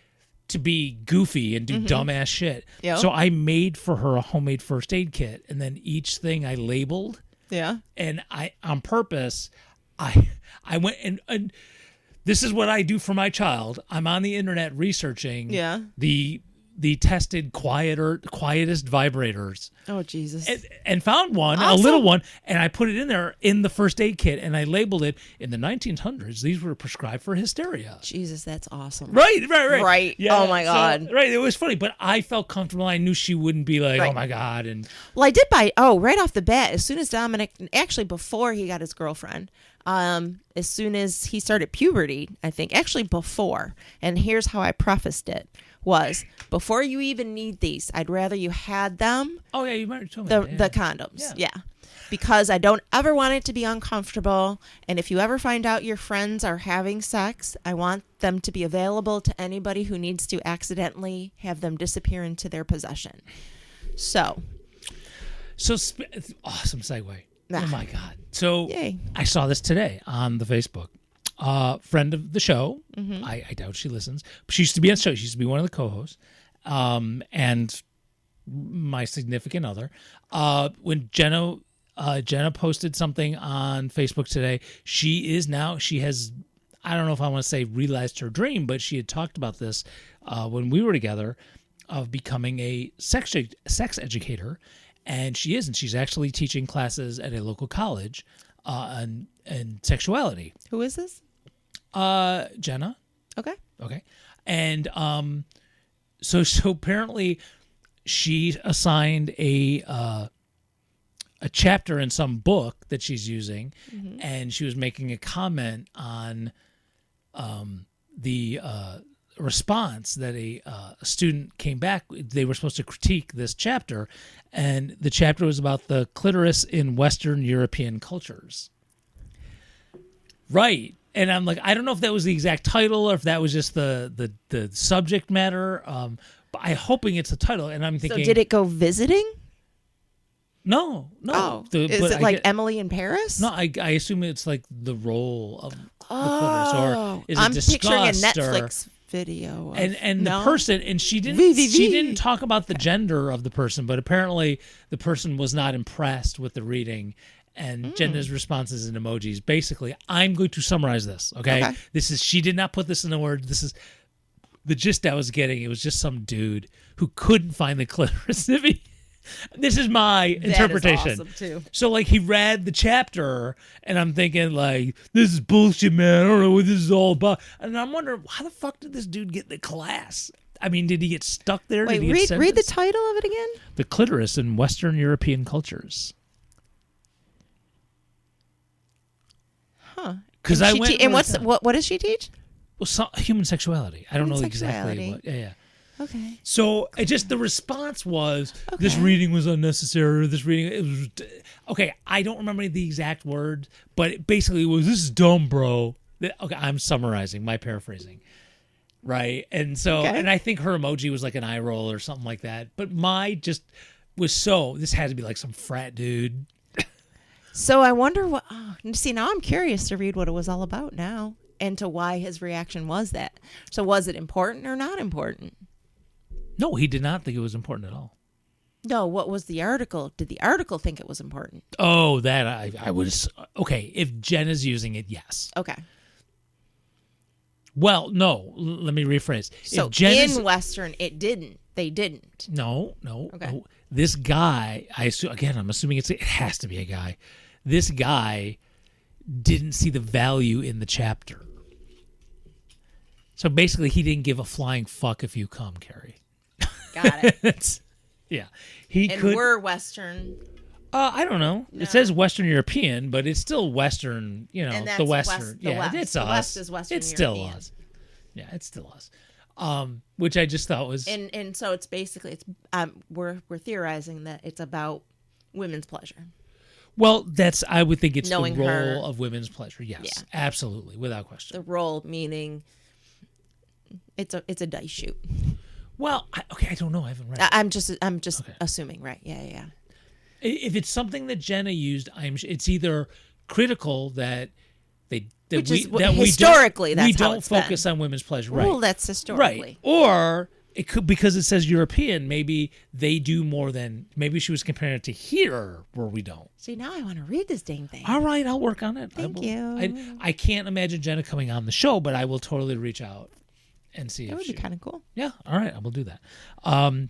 Speaker 2: to be goofy and do dumbass shit.
Speaker 3: Yep.
Speaker 2: So I made for her a homemade first aid kit, and then each thing I labeled,
Speaker 3: Yeah.
Speaker 2: and I on purpose, I went and this is what I do for my child. I'm on the internet researching
Speaker 3: Yeah.
Speaker 2: the tested quietest vibrators.
Speaker 3: Oh, Jesus.
Speaker 2: And found one, a
Speaker 3: Awesome.
Speaker 2: little one, and I put it in there in the first aid kit, and I labeled it, in the 1900s, these were prescribed for hysteria.
Speaker 3: Jesus, that's awesome.
Speaker 2: Right.
Speaker 3: Right. Oh, my God.
Speaker 2: Right, it was funny, but I felt comfortable. I knew she wouldn't be like,
Speaker 3: Right.
Speaker 2: oh my God. And
Speaker 3: Well, I did right off the bat, as soon as Dominic, actually before he got his girlfriend, as soon as he started puberty, I think, actually before, and here's how I prefaced it, was before you even need these, I'd rather you had them,
Speaker 2: Oh yeah, you might have told me that,
Speaker 3: the condoms.
Speaker 2: Yeah.
Speaker 3: Yeah. Because I don't ever want it to be uncomfortable. And if you ever find out your friends are having sex, I want them to be available to anybody who needs to accidentally have them disappear into their possession. So,
Speaker 2: awesome segue.
Speaker 3: Ah.
Speaker 2: Oh my God. So
Speaker 3: Yay.
Speaker 2: I saw this today on the Facebook. Friend of the show. I doubt she listens. But she used to be on the show. She used to be one of the co-hosts. And my significant other. When Jenna posted something on Facebook today, she has, I don't know if I want to say realized her dream, but she had talked about this when we were together, of becoming a sex educator. And she is, and she's actually teaching classes at a local college on sexuality.
Speaker 3: Who is this?
Speaker 2: Jenna.
Speaker 3: Okay.
Speaker 2: Okay. And so apparently she assigned a chapter in some book that she's using, and she was making a comment on the response that a student came back. They were supposed to critique this chapter, and the chapter was about the clitoris in Western European cultures. Right. And I'm like, I don't know if that was the exact title or if that was just the subject matter. But I'm hoping it's the title. And I'm thinking,
Speaker 3: So did it go visiting?
Speaker 2: No.
Speaker 3: Oh.
Speaker 2: Is
Speaker 3: Is it like Emily in Paris?
Speaker 2: No, I assume it's like the role of the clitoris, or is it
Speaker 3: I'm picturing a
Speaker 2: discussed,
Speaker 3: Netflix video. Of,
Speaker 2: and
Speaker 3: no?
Speaker 2: the person, and she didn't
Speaker 3: VVV.
Speaker 2: she didn't talk about the gender of the person, but apparently the person was not impressed with the reading. And Jenna's responses and emojis. Basically, I'm going to summarize this. Okay, this is, she did not put this in the word. This is the gist I was getting. It was just some dude who couldn't find the clitoris. This is my interpretation.
Speaker 3: That is awesome too.
Speaker 2: So like he read the chapter, and I'm thinking like, this is bullshit, man. I don't know what this is all about. And I'm wondering, how the fuck did this dude get in the class? I mean, did he get stuck there?
Speaker 3: Wait,
Speaker 2: did he get
Speaker 3: read the
Speaker 2: sentenced?
Speaker 3: title of it again.
Speaker 2: The clitoris in Western European cultures.
Speaker 3: Huh?
Speaker 2: Because I went.
Speaker 3: And what does she teach?
Speaker 2: Well, human sexuality. I don't know
Speaker 3: Human
Speaker 2: exactly
Speaker 3: sexuality.
Speaker 2: what. Yeah.
Speaker 3: Okay.
Speaker 2: So it just, the response was, this reading was unnecessary. This reading, it was okay. I don't remember the exact word, but it basically was, this is dumb, bro. Okay, I'm summarizing, my paraphrasing, right? And so, and I think her emoji was like an eye roll or something like that. But my just was this had to be like some frat dude.
Speaker 3: So I wonder what. Oh, see, now I'm curious to read what it was all about now, and to why his reaction was that. So was it important or not important?
Speaker 2: No, he did not think it was important at all.
Speaker 3: No, what was the article? Did the article think it was important?
Speaker 2: Oh, that I was okay. If Jen is using it, yes.
Speaker 3: Okay.
Speaker 2: Well, no. Let me rephrase.
Speaker 3: So
Speaker 2: if Jen
Speaker 3: in Western, it didn't. They didn't.
Speaker 2: No.
Speaker 3: Okay.
Speaker 2: No. This guy, I'm assuming it has to be a guy. This guy didn't see the value in the chapter. So basically, he didn't give a flying fuck if you come, Carrie.
Speaker 3: Got it.
Speaker 2: Yeah.
Speaker 3: We're Western.
Speaker 2: I don't know.
Speaker 3: No.
Speaker 2: It says Western European, but it's still Western,
Speaker 3: And that's
Speaker 2: the Western.
Speaker 3: West.
Speaker 2: It's
Speaker 3: the
Speaker 2: us.
Speaker 3: West is Western
Speaker 2: It's still
Speaker 3: European.
Speaker 2: us. Yeah, it's still us. Which I just thought was...
Speaker 3: And so it's basically, we're theorizing that it's about women's pleasure.
Speaker 2: Well, I would think it's
Speaker 3: Knowing
Speaker 2: the role
Speaker 3: her.
Speaker 2: of women's pleasure. Yes,
Speaker 3: Yeah.
Speaker 2: absolutely, without question.
Speaker 3: The role meaning it's a dice shoot.
Speaker 2: Well, I don't know. I haven't read it.
Speaker 3: I'm just assuming, right? Yeah.
Speaker 2: If it's something that Jenna used, it's either critical that
Speaker 3: historically
Speaker 2: we
Speaker 3: that's how
Speaker 2: don't
Speaker 3: it's
Speaker 2: focus
Speaker 3: been.
Speaker 2: on women's pleasure, right?
Speaker 3: Well, that's historically.
Speaker 2: Right. Or it could, because it says European, maybe they do more than, maybe she was comparing it to here where we don't.
Speaker 3: See, now I want to read this dang thing.
Speaker 2: All right, I'll work on it.
Speaker 3: Thank you.
Speaker 2: I can't imagine Jenna coming on the show, but I will totally reach out and see
Speaker 3: That
Speaker 2: if
Speaker 3: would be kind of cool.
Speaker 2: Yeah, all right, I will do that.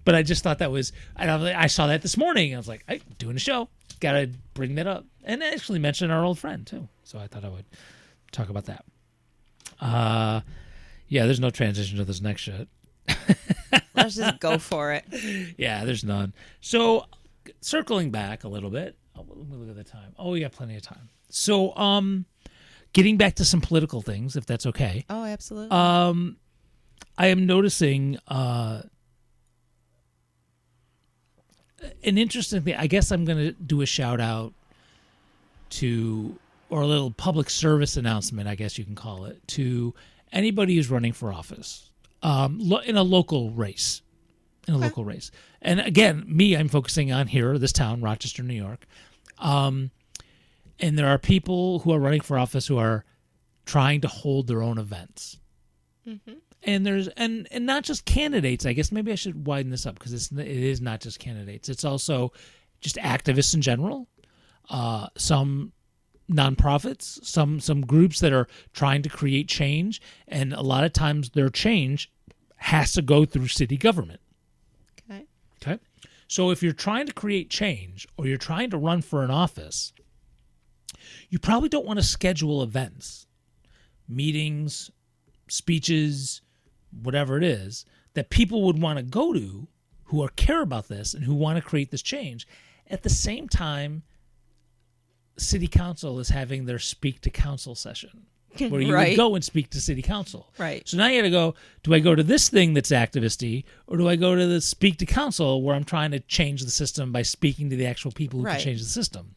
Speaker 2: But I just thought that was, I saw that this morning. I was like, hey, doing a show, gotta bring that up, and I actually mentioned our old friend too. So I thought I would talk about that. Yeah, there's no transition to this next shit.
Speaker 3: Let's just go for it.
Speaker 2: Yeah, there's none. So circling back a little bit, let me look at the time. Oh, we got plenty of time. So getting back to some political things, if that's okay.
Speaker 3: Oh, absolutely.
Speaker 2: I am noticing an interesting thing. I guess I'm going to do a shout out to, or a little public service announcement, I guess you can call it, to anybody who's running for office in a local race. Local race. And again, I'm focusing on here, this town, Rochester, New York. And there are people who are running for office who are trying to hold their own events. Mm-hmm. And there's and not just candidates. I guess maybe I should widen this up because it is not just candidates. It's also just activists in general. Some nonprofits, some groups that are trying to create change, and a lot of times their change has to go through city government. Okay. So if you're trying to create change or you're trying to run for an office, you probably don't want to schedule events, meetings, speeches, whatever it is, that people would want to go to who care about this and who want to create this change. At the same time, City Council is having their Speak to Council session where you would go and speak to City Council.
Speaker 3: Right.
Speaker 2: So now you got to go, do I go to this thing that's activist-y or do I go to the Speak to Council where I'm trying to change the system by speaking to the actual people who can change the system?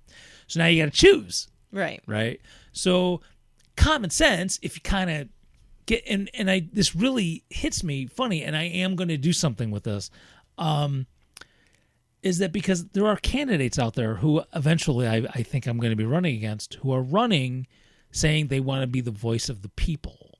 Speaker 2: So now you got to choose.
Speaker 3: Right.
Speaker 2: Right. So common sense, if you kind of get, this really hits me funny, and I am going to do something with this, is that because there are candidates out there who eventually I think I'm going to be running against who are running saying they want to be the voice of the people.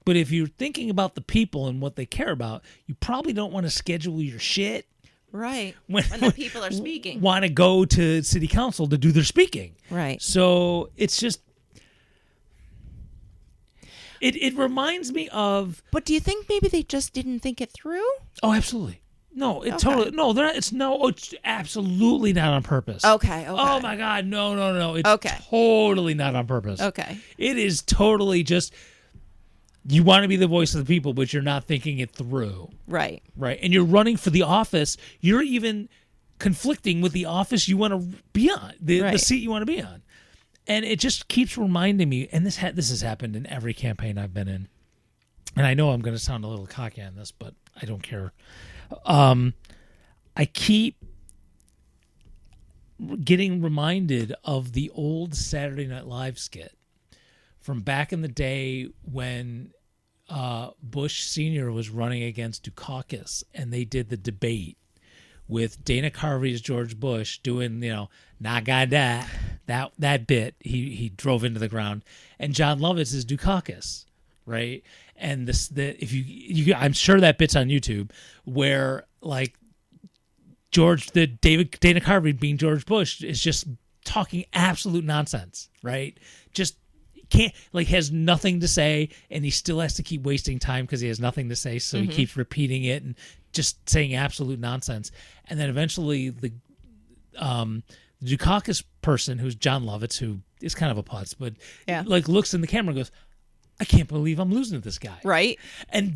Speaker 2: But if you're thinking about the people and what they care about, you probably don't want to schedule your shit
Speaker 3: right when the people are speaking.
Speaker 2: Want to go to City Council to do their speaking.
Speaker 3: Right.
Speaker 2: So it's just it reminds me of.
Speaker 3: But do you think maybe they just didn't think it through?
Speaker 2: Oh, absolutely. No, totally no. They're not. It's absolutely not on purpose.
Speaker 3: Okay.
Speaker 2: Oh my God, no. It's totally not on purpose.
Speaker 3: Okay.
Speaker 2: It is totally just you want to be the voice of the people, but you're not thinking it through.
Speaker 3: Right.
Speaker 2: Right, and you're running for the office. You're even conflicting with the office you want to be on, the seat you want to be on, and it just keeps reminding me. And this has happened in every campaign I've been in, and I know I'm going to sound a little cocky on this, but I don't care. I keep getting reminded of the old Saturday Night Live skit from back in the day when Bush Sr. was running against Dukakis, and they did the debate with Dana Carvey as George Bush doing, Nagada, that bit he drove into the ground, and John Lovitz is Dukakis, right? And if you I'm sure that bit's on YouTube where like Dana Carvey being George Bush is just talking absolute nonsense, right? Just can't has nothing to say, and he still has to keep wasting time because he has nothing to say, so he keeps repeating it and just saying absolute nonsense. And then eventually the Dukakis person, who's John Lovitz, who is kind of a putz, but looks in the camera and goes, I can't believe I'm losing to this guy.
Speaker 3: Right.
Speaker 2: And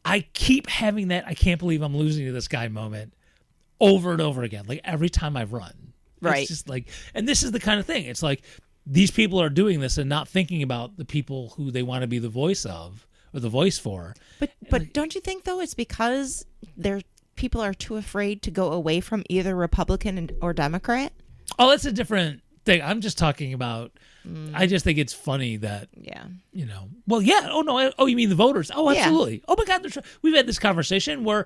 Speaker 2: I keep having that I can't believe I'm losing to this guy moment over and over again. Like every time I've run.
Speaker 3: Right.
Speaker 2: It's just like, and this is the kind of thing. It's like these people are doing this and not thinking about the people who they want to be the voice of or the voice for.
Speaker 3: But don't you think though it's because people are too afraid to go away from either Republican or Democrat?
Speaker 2: Oh, that's a different thing. I'm just talking about I just think it's funny that well, yeah. Oh no. Oh, you mean the voters? Oh, absolutely. Oh my God. We've had this conversation where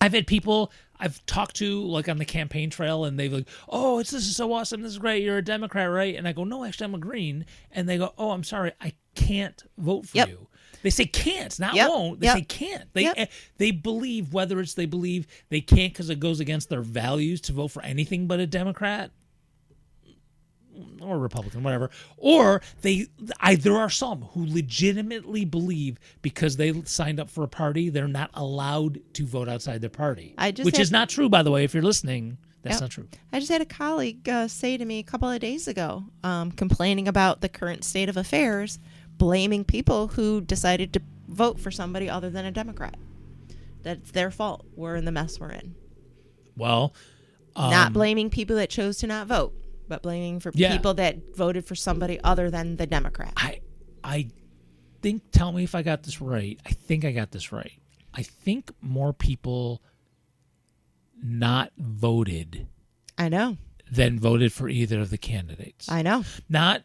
Speaker 2: I've had people I've talked to like on the campaign trail, and they've like, oh, this is so awesome. This is great. You're a Democrat, right? And I go, no, actually, I'm a Green. And they go, oh, I'm sorry, I can't vote for you. They say can't, not won't. They say can't. They believe they believe they can't because it goes against their values to vote for anything but a Democrat. Or Republican, whatever, or there are some who legitimately believe because they signed up for a party, they're not allowed to vote outside their party, which is not true, by the way. If you're listening, that's not true.
Speaker 3: I just had a colleague say to me a couple of days ago, complaining about the current state of affairs, blaming people who decided to vote for somebody other than a Democrat. That's their fault. We're in the mess we're in.
Speaker 2: Well,
Speaker 3: not blaming people that chose to not vote. but blaming for
Speaker 2: Yeah.
Speaker 3: people that voted for somebody other than the Democrat.
Speaker 2: I think, tell me if I got this right. I think I got this right. I think more people not voted
Speaker 3: I know.
Speaker 2: than voted for either of the candidates.
Speaker 3: I know.
Speaker 2: Not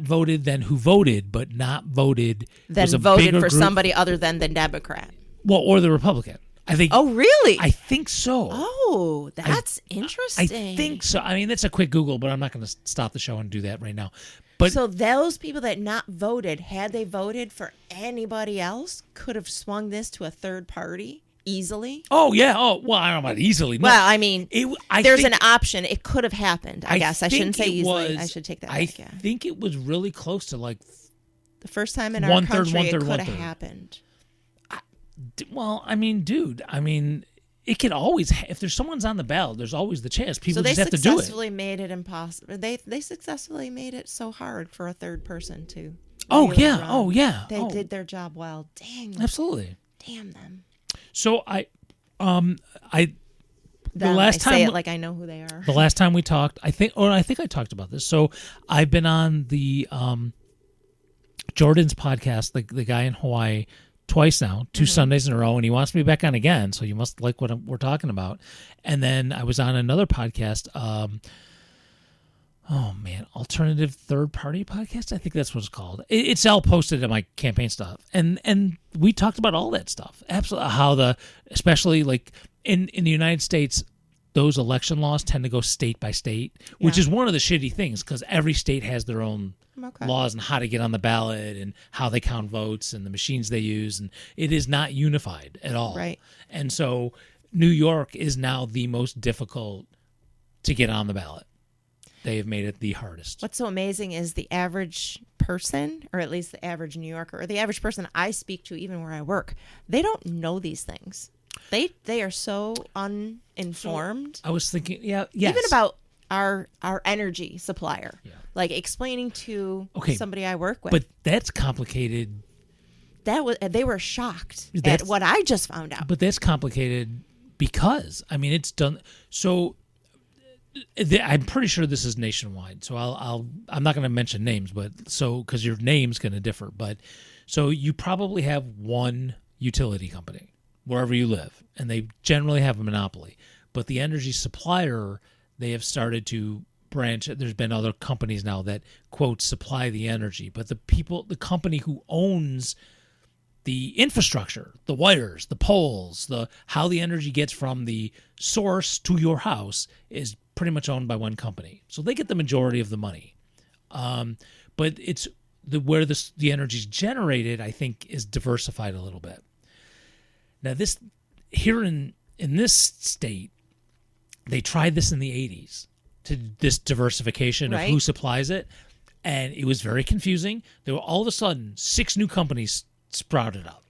Speaker 2: voted than who voted, but not voted
Speaker 3: Then
Speaker 2: was a
Speaker 3: voted
Speaker 2: bigger
Speaker 3: for
Speaker 2: group.
Speaker 3: somebody other than the Democrat.
Speaker 2: Well, or the Republican. I think.
Speaker 3: Oh, really?
Speaker 2: I think so.
Speaker 3: Oh, that's
Speaker 2: I
Speaker 3: interesting.
Speaker 2: think so. I mean, that's a quick Google, but I'm not going to stop the show and do that right now. But
Speaker 3: So those people that not voted, had they voted for anybody else, could have swung this to a third party easily.
Speaker 2: oh yeah, well, I don't know about easily. No.
Speaker 3: Well, I mean,
Speaker 2: I
Speaker 3: there's
Speaker 2: think,
Speaker 3: an option. It could have happened. I guess I shouldn't
Speaker 2: think
Speaker 3: say
Speaker 2: it
Speaker 3: easily.
Speaker 2: was-
Speaker 3: I should take that
Speaker 2: I
Speaker 3: back. Yeah.
Speaker 2: think it was really close to like.
Speaker 3: The first time in our
Speaker 2: One-third,
Speaker 3: country,
Speaker 2: one-third,
Speaker 3: it could have
Speaker 2: one-third.
Speaker 3: happened.
Speaker 2: Well, I mean, dude. I mean, it could always. If there's someone's on the ballot, there's always the chance. People
Speaker 3: So they
Speaker 2: just have to do it.
Speaker 3: successfully made it impossible. They successfully made it so hard for a third person to.
Speaker 2: Oh
Speaker 3: really
Speaker 2: yeah.
Speaker 3: run.
Speaker 2: Oh yeah.
Speaker 3: They
Speaker 2: oh,
Speaker 3: did their job well. Dang.
Speaker 2: absolutely.
Speaker 3: Damn them.
Speaker 2: So I
Speaker 3: Them,
Speaker 2: last
Speaker 3: I say
Speaker 2: time-
Speaker 3: it like I know who they are.
Speaker 2: the last time we talked, I think I talked about this. So I've been on the Jordan's podcast, the guy in Hawaii, twice now, 2 Sundays in a row, and he wants me back on again. So you must like what we're talking about. And then I was on another podcast. Oh man, alternative third party podcast. I think that's what it's called. It's all posted in my campaign stuff, and we talked about all that stuff. Absolutely, how especially like in the United States, those election laws tend to go state by state, which
Speaker 3: Yeah.
Speaker 2: is one of the shitty things because every state has their own
Speaker 3: Okay.
Speaker 2: laws and how to get on the ballot and how they count votes and the machines they use, and it is not unified at all.
Speaker 3: Right.
Speaker 2: And so New York is now the most difficult to get on the ballot. They have made it the hardest.
Speaker 3: What's so amazing is the average person, or at least the average New Yorker, or the average person I speak to, even where I work, they don't know these things. They are so uninformed,
Speaker 2: I was thinking, yes.
Speaker 3: even about our energy supplier.
Speaker 2: Yeah.
Speaker 3: Like explaining to
Speaker 2: Okay,
Speaker 3: somebody I work with,
Speaker 2: But that's complicated.
Speaker 3: they were shocked
Speaker 2: That's-
Speaker 3: at what I just found out.
Speaker 2: But that's complicated because I mean it's done. So I'm pretty sure this is nationwide. So I'm not going to mention names, but so because your name's going to differ. But so you probably have one utility company wherever you live, and they generally have a monopoly. But the energy supplier, they have started to branch. There's been other companies now that quote supply the energy, but the company who owns the infrastructure, the wires, the poles, how the energy gets from the source to your house is pretty much owned by one company. So they get the majority of the money. But it's where the energy is generated, I think, is diversified a little bit. Now this here in this state, they tried this in the 80s to this diversification of
Speaker 3: Right.
Speaker 2: who supplies it, and it was very confusing. There were all of a sudden 6 new companies sprouted up.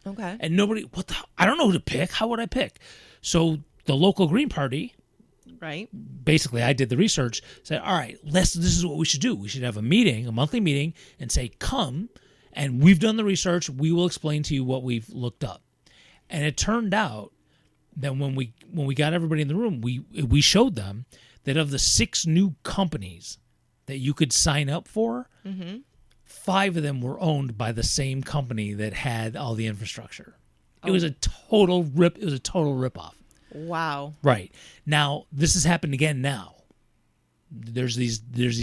Speaker 3: Okay.
Speaker 2: And nobody, I don't know who to pick. How would I pick? So the local Green Party,
Speaker 3: Right.
Speaker 2: basically I did the research, said, all right, this is what we should do. We should have a monthly meeting, and say, come, and we've done the research. We will explain to you what we've looked up. And it turned out that when we got everybody in the room, we showed them that of the 6 new companies that you could sign up for, 5 of them were owned by the same company that had all the infrastructure. It was a total rip. It was a total ripoff.
Speaker 3: Wow.
Speaker 2: Right. Now, this has happened again now. There's these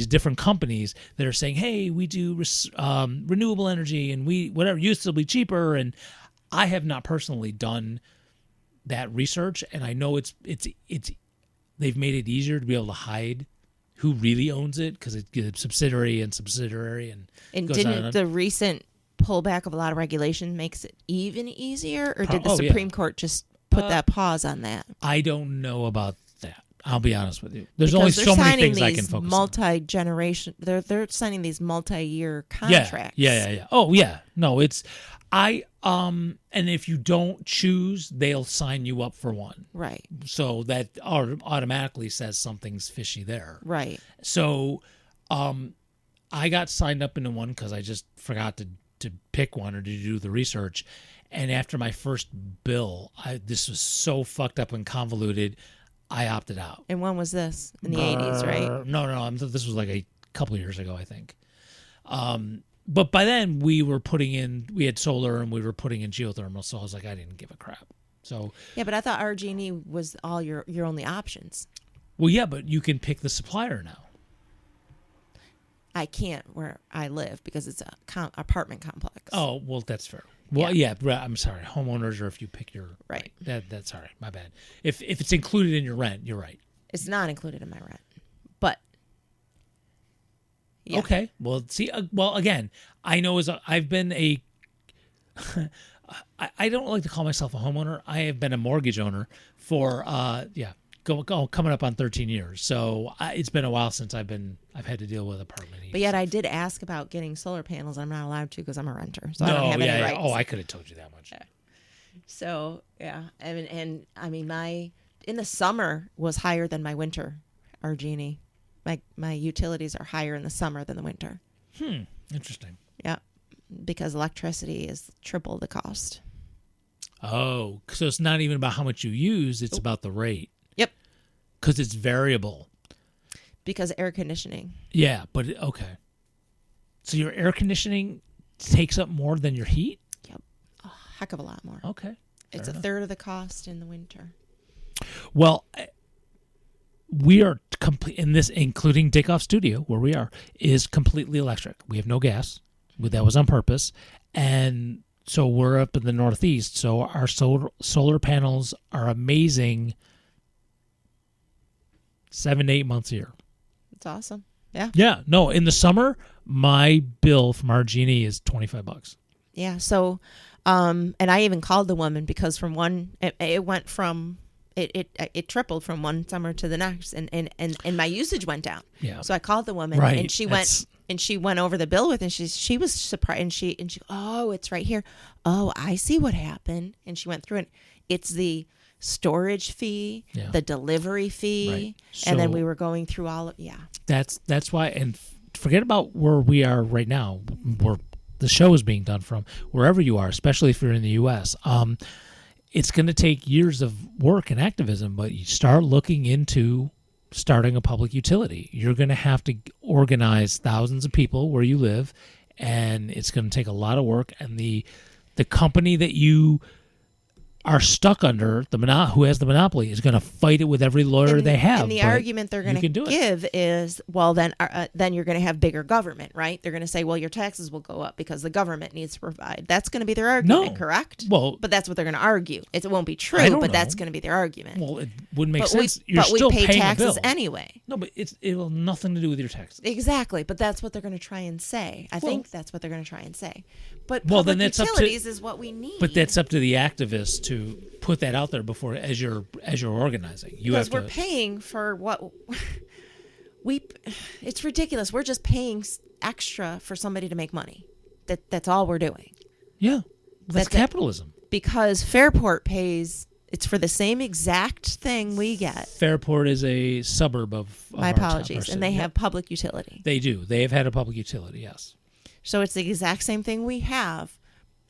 Speaker 2: different companies that are saying, hey, we do renewable energy and whatever used to be cheaper. And I have not personally done that research, and I know it's they've made it easier to be able to hide who really owns it because it's subsidiary and
Speaker 3: And
Speaker 2: goes on
Speaker 3: didn't
Speaker 2: on.
Speaker 3: the recent pullback of a lot of regulation makes it even easier, or did the
Speaker 2: Oh, yeah.
Speaker 3: Supreme Court just put that pause on that?
Speaker 2: I don't know about that. I'll be honest with you. There's
Speaker 3: Because
Speaker 2: only
Speaker 3: they're
Speaker 2: so many
Speaker 3: signing
Speaker 2: things I can
Speaker 3: these
Speaker 2: focus on.
Speaker 3: multi-generation. They're signing these multi-year contracts.
Speaker 2: Yeah. Oh yeah. No, it's and if you don't choose, they'll sign you up for one.
Speaker 3: Right.
Speaker 2: So that automatically says something's fishy there.
Speaker 3: Right.
Speaker 2: So I got signed up into one because I just forgot to pick one or to do the research. And after my first bill, this was so fucked up and convoluted. I opted out.
Speaker 3: And when was this? In the 80s, right?
Speaker 2: No. This was like a couple of years ago, I think. But by then we had solar and we were putting in geothermal. So I was like, I didn't give a crap. So
Speaker 3: Yeah, but I thought RG&E was all your only options.
Speaker 2: well, yeah, but you can pick the supplier now.
Speaker 3: I can't where I live because it's a apartment complex.
Speaker 2: Oh, well, that's fair. Well, yeah, I'm sorry. Homeowners, or if you pick your
Speaker 3: Right.
Speaker 2: That's all right. My bad. If it's included in your rent, you're right.
Speaker 3: It's not included in my rent. But yeah.
Speaker 2: Okay. Well, see, again, I know I've been a. I don't like to call myself a homeowner. I have been a mortgage owner for coming up on 13 years. So it's been a while since I've had to deal with apartment heat.
Speaker 3: But yet I did ask about getting solar panels. I'm not allowed to because I'm a renter. So
Speaker 2: no,
Speaker 3: I don't have any rights.
Speaker 2: Oh, I could have told you that much.
Speaker 3: So yeah, and I mean in the summer was higher than my winter RG&E. My utilities are higher in the summer than the winter.
Speaker 2: Interesting.
Speaker 3: Yeah, because electricity is triple the cost.
Speaker 2: Oh, so it's not even about how much you use; it's about the rate.
Speaker 3: Yep.
Speaker 2: Because it's variable.
Speaker 3: Because air conditioning.
Speaker 2: Yeah, but okay. So your air conditioning takes up more than your heat?
Speaker 3: Yep, a heck of a lot more.
Speaker 2: Okay.
Speaker 3: It's a third of the cost in the winter.
Speaker 2: Well, we are complete in this, including Dickoff Studio, where we are, is completely electric. We have no gas. That was on purpose. And so we're up in the Northeast. So our solar panels are amazing 7 to 8 months a year.
Speaker 3: It's awesome. Yeah.
Speaker 2: Yeah. No, in the summer, my bill from RG&E is $25.
Speaker 3: Yeah. So, and I even called the woman because from one, it went from, it tripled from one summer to the next, and my usage went down.
Speaker 2: Yeah.
Speaker 3: So I called the woman,
Speaker 2: Right.
Speaker 3: and she went over the bill with, and she was surprised, and she oh, it's right here. Oh, I see what happened, and she went through it. It's the storage fee,
Speaker 2: Yeah.
Speaker 3: the delivery fee,
Speaker 2: Right.
Speaker 3: and then
Speaker 2: So-
Speaker 3: we were going through all of
Speaker 2: That's why, and forget about where we are right now, where the show is being done from, wherever you are, especially if you're in the U.S. It's going to take years of work and activism, but you start looking into starting a public utility. You're going to have to organize thousands of people where you live, and it's going to take a lot of work. And the company that you are stuck under, who has the monopoly, is going to fight it with every lawyer they have.
Speaker 3: And the
Speaker 2: but
Speaker 3: argument they're going
Speaker 2: you can
Speaker 3: to
Speaker 2: do it.
Speaker 3: give is, well, then you're going to have bigger government, right? They're going to say, well, your taxes will go up because the government needs to provide. That's going to be their argument,
Speaker 2: No.
Speaker 3: correct?
Speaker 2: Well,
Speaker 3: but that's what they're going to argue. It won't be
Speaker 2: I
Speaker 3: true,
Speaker 2: don't
Speaker 3: but that's
Speaker 2: know.
Speaker 3: going to be their argument.
Speaker 2: Well, it wouldn't make
Speaker 3: but
Speaker 2: sense.
Speaker 3: we,
Speaker 2: You're
Speaker 3: but we
Speaker 2: still
Speaker 3: pay
Speaker 2: paying
Speaker 3: taxes
Speaker 2: a bill.
Speaker 3: anyway.
Speaker 2: No, but it will have nothing to do with your taxes.
Speaker 3: Exactly, but that's what they're going to try and say. I think that's what they're going to try and say. But
Speaker 2: Well,
Speaker 3: public
Speaker 2: then that's up to-
Speaker 3: utilities is what we need.
Speaker 2: But that's up to the activists to put that out there before, as you're organizing. You
Speaker 3: because
Speaker 2: have
Speaker 3: we're
Speaker 2: to.
Speaker 3: paying for what it's ridiculous. We're just paying extra for somebody to make money. That's all we're doing.
Speaker 2: Yeah, that's
Speaker 3: That's it.
Speaker 2: capitalism.
Speaker 3: Because Fairport pays, it's for the same exact thing we get.
Speaker 2: Fairport is a suburb of
Speaker 3: My
Speaker 2: our town, our
Speaker 3: apologies.
Speaker 2: city.
Speaker 3: And they
Speaker 2: Yeah.
Speaker 3: have public utility.
Speaker 2: They do. They have had a public utility. Yes.
Speaker 3: So it's the exact same thing we have,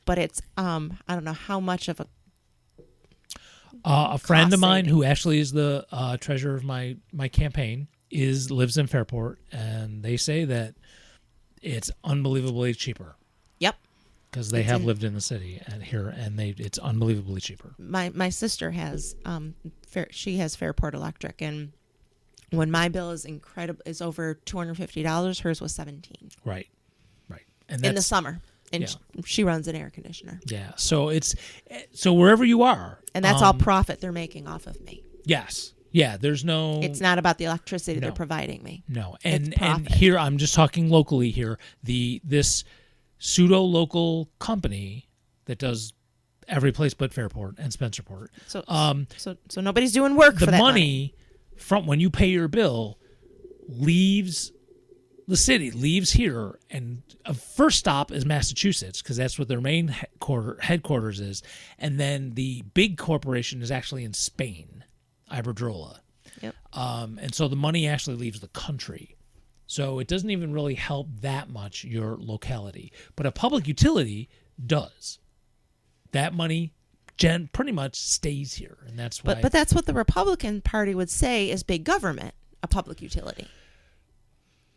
Speaker 3: but it's I don't know how much of
Speaker 2: A friend
Speaker 3: Cost
Speaker 2: of mine
Speaker 3: saving.
Speaker 2: who actually is the treasurer of my campaign lives in Fairport, and they say that it's unbelievably cheaper
Speaker 3: Yep.
Speaker 2: because they have lived in the city and it's unbelievably cheaper.
Speaker 3: My sister has she has Fairport Electric, and when my bill is is over $250, hers was $17
Speaker 2: Right. And
Speaker 3: in the summer, and
Speaker 2: yeah.
Speaker 3: she runs an air conditioner,
Speaker 2: Yeah. So so wherever you are,
Speaker 3: and that's all profit they're making off of me.
Speaker 2: yes. Yeah. There's no.
Speaker 3: It's not about the electricity they're
Speaker 2: No.
Speaker 3: providing me.
Speaker 2: No.
Speaker 3: It's
Speaker 2: And
Speaker 3: profit.
Speaker 2: here I'm just talking locally here. This pseudo local company that does every place but Fairport and Spencerport.
Speaker 3: So nobody's doing work
Speaker 2: The
Speaker 3: for that
Speaker 2: money from when you pay your bill leaves the city, leaves here, and a first stop is Massachusetts because that's what their main headquarters is, and then the big corporation is actually in Spain, Iberdrola.
Speaker 3: Yep.
Speaker 2: And so the money actually leaves the country. So it doesn't even really help that much your locality. But a public utility does. That money pretty much stays here, and that's why.
Speaker 3: But that's what the Republican Party would say is big government, a public utility.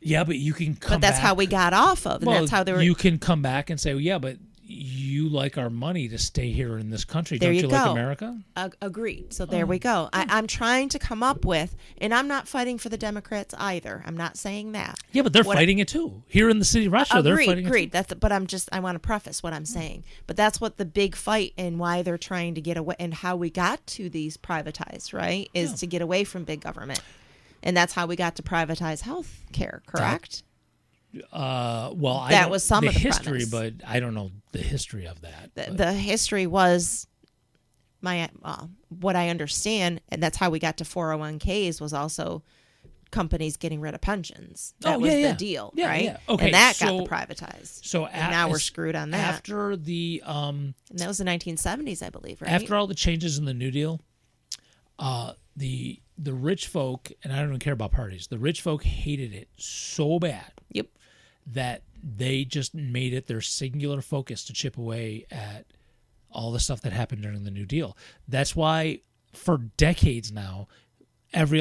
Speaker 2: Yeah, but you can come
Speaker 3: But that's
Speaker 2: back.
Speaker 3: how we got off of, and
Speaker 2: Well,
Speaker 3: that's how they were.
Speaker 2: you can come back and say, well, yeah, but you like our money to stay here in this country.
Speaker 3: There
Speaker 2: Don't
Speaker 3: you
Speaker 2: you like
Speaker 3: go.
Speaker 2: America?
Speaker 3: Agreed. So there we go. I'm trying to come up with, and I'm not fighting for the Democrats either. I'm not saying that.
Speaker 2: Yeah, but they're
Speaker 3: What-
Speaker 2: fighting it too. Here in the city of Rochester, they're fighting
Speaker 3: Agreed.
Speaker 2: it too.
Speaker 3: But I want to preface what I'm saying. But that's what the big fight and why they're trying to get away and how we got to these privatized, right? Is
Speaker 2: Yeah.
Speaker 3: to get away from big government. And that's how we got to privatize health care, correct?
Speaker 2: Well, I
Speaker 3: That
Speaker 2: don't-
Speaker 3: was some
Speaker 2: the
Speaker 3: of the
Speaker 2: history,
Speaker 3: premise.
Speaker 2: but I don't know the history of that. but-
Speaker 3: The history was what I understand, and that's how we got to 401ks was also companies getting rid of pensions. That was the deal,
Speaker 2: Yeah,
Speaker 3: right?
Speaker 2: yeah. Okay,
Speaker 3: and that
Speaker 2: so-
Speaker 3: got privatized.
Speaker 2: So
Speaker 3: and now we're screwed on that.
Speaker 2: After the
Speaker 3: And that was the 1970s, I believe, right?
Speaker 2: after all the changes in the New Deal, the rich folk, and I don't even care about parties. The rich folk hated it so bad
Speaker 3: Yep.
Speaker 2: that they just made it their singular focus to chip away at all the stuff that happened during the New Deal. That's why for decades now, every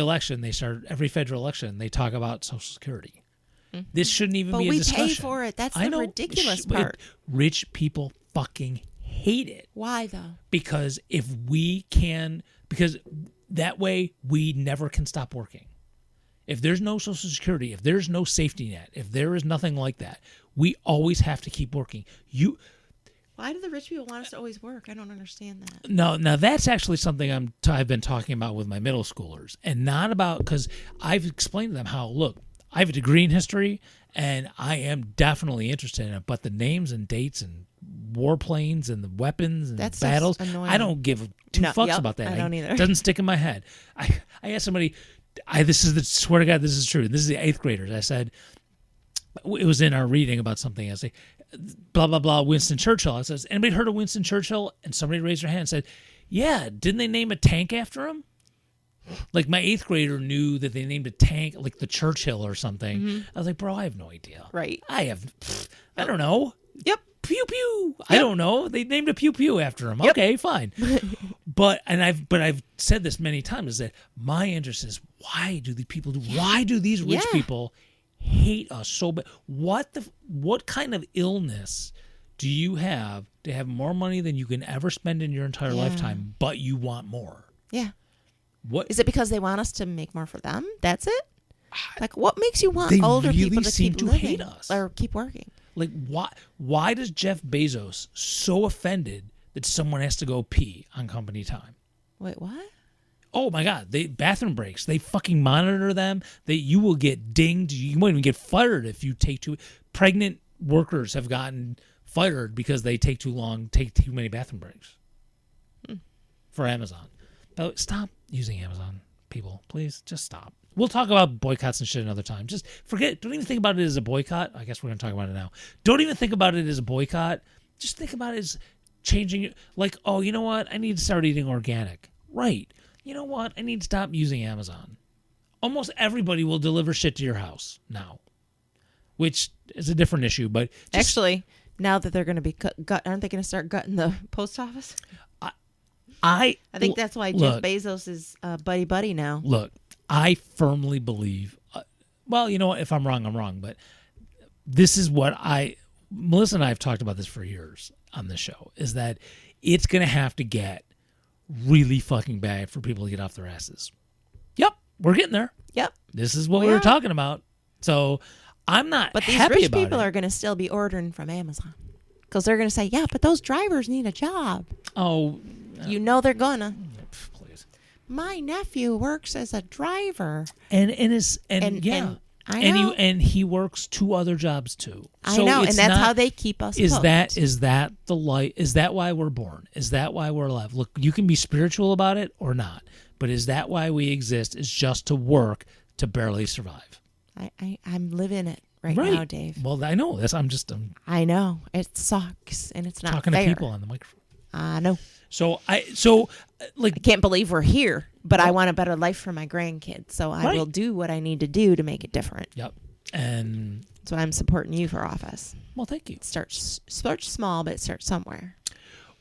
Speaker 2: federal election, they talk about Social Security. This shouldn't even
Speaker 3: But
Speaker 2: be a
Speaker 3: we
Speaker 2: discussion.
Speaker 3: pay for it. That's
Speaker 2: I
Speaker 3: the
Speaker 2: know.
Speaker 3: ridiculous part.
Speaker 2: Rich people fucking hate it
Speaker 3: Why though?
Speaker 2: because because that way we never can stop working. If there's no Social Security, if there's no safety net, if there is nothing like that, we always have to keep working.
Speaker 3: Why do the rich people want us to always work? I don't understand that.
Speaker 2: Now that's actually something I've been talking about with my middle schoolers, and not about because I've explained to them how look, I have a degree in history, and I am definitely interested in it, but the names and dates and warplanes and the weapons and
Speaker 3: That's
Speaker 2: the battles,
Speaker 3: annoying.
Speaker 2: I don't give two fucks
Speaker 3: yep,
Speaker 2: about that.
Speaker 3: I don't either.
Speaker 2: It doesn't stick in my head. I asked somebody, swear to God, this is true. This is the 8th graders. I said, it was in our reading about something. I say, blah, blah, blah, Winston Churchill. I says, anybody heard of Winston Churchill? And somebody raised their hand and said, yeah, didn't they name a tank after him? Like my 8th grader knew that they named a tank like the Churchill or something. I was like, bro, I have no idea.
Speaker 3: Right.
Speaker 2: I don't know.
Speaker 3: Yep.
Speaker 2: Pew pew. I don't know. They named a pew pew after him. Okay, fine. But I've said this many times is that my interest is why do these rich
Speaker 3: Yeah.
Speaker 2: people hate us so bad? What kind of illness do you have to have more money than you can ever spend in your entire
Speaker 3: Yeah.
Speaker 2: lifetime, but you want more?
Speaker 3: Yeah.
Speaker 2: What
Speaker 3: Is it because they want us to make more for them? That's it? Like, what makes you want
Speaker 2: They
Speaker 3: older
Speaker 2: really
Speaker 3: people to
Speaker 2: seem
Speaker 3: keep
Speaker 2: to
Speaker 3: living
Speaker 2: hate us.
Speaker 3: or keep working?
Speaker 2: Like why does Jeff Bezos so offended that someone has to go pee on company time?
Speaker 3: Wait, what?
Speaker 2: Oh my God! Bathroom breaks. They fucking monitor them. You will get dinged. You might even get fired if you take too. Pregnant workers have gotten fired because they take too many bathroom breaks. For Amazon. Stop using Amazon, people. Please, just stop. We'll talk about boycotts and shit another time. Just forget. Don't even think about it as a boycott. I guess we're going to talk about it now. Don't even think about it as a boycott. Just think about it as changing. Like, oh, you know what? I need to start eating organic. Right. You know what? I need to stop using Amazon. Almost everybody will deliver shit to your house now, which is a different issue. But
Speaker 3: Actually, now that they're going to be aren't they going to start gutting the post office?
Speaker 2: I
Speaker 3: think that's why Jeff Bezos is buddy now.
Speaker 2: Look, I firmly believe. Well, you know what? If I'm wrong, I'm wrong. But this is what Melissa and I have talked about this for years on this show. Is that it's going to have to get really fucking bad for people to get off their asses. Yep, we're getting there.
Speaker 3: Yep.
Speaker 2: This is what we were talking about. So I'm not.
Speaker 3: But these
Speaker 2: happy
Speaker 3: rich
Speaker 2: about
Speaker 3: people
Speaker 2: it.
Speaker 3: are going to still be ordering from Amazon because they're going to say, "Yeah, but those drivers need a job."
Speaker 2: Oh,
Speaker 3: You know they're gonna.
Speaker 2: please.
Speaker 3: My nephew works as a driver.
Speaker 2: And
Speaker 3: I know.
Speaker 2: he works 2 other jobs too.
Speaker 3: I
Speaker 2: So
Speaker 3: know, and
Speaker 2: it's
Speaker 3: that's
Speaker 2: not-
Speaker 3: how they keep us.
Speaker 2: Is
Speaker 3: hooked.
Speaker 2: that the light? Is that why we're born? Is that why we're alive? Look, you can be spiritual about it or not, but is that why we exist? Is just to work to barely survive.
Speaker 3: I'm living it right now, Dave.
Speaker 2: Well, I know that's. I'm
Speaker 3: I know it sucks, and it's not
Speaker 2: talking
Speaker 3: fair.
Speaker 2: to people on the microphone.
Speaker 3: I know.
Speaker 2: I
Speaker 3: can't believe we're here, but I want a better life for my grandkids, so I will do what I need to do to make it different.
Speaker 2: Yep. And
Speaker 3: so I'm supporting you for office.
Speaker 2: Well, thank you.
Speaker 3: Start small, but start somewhere.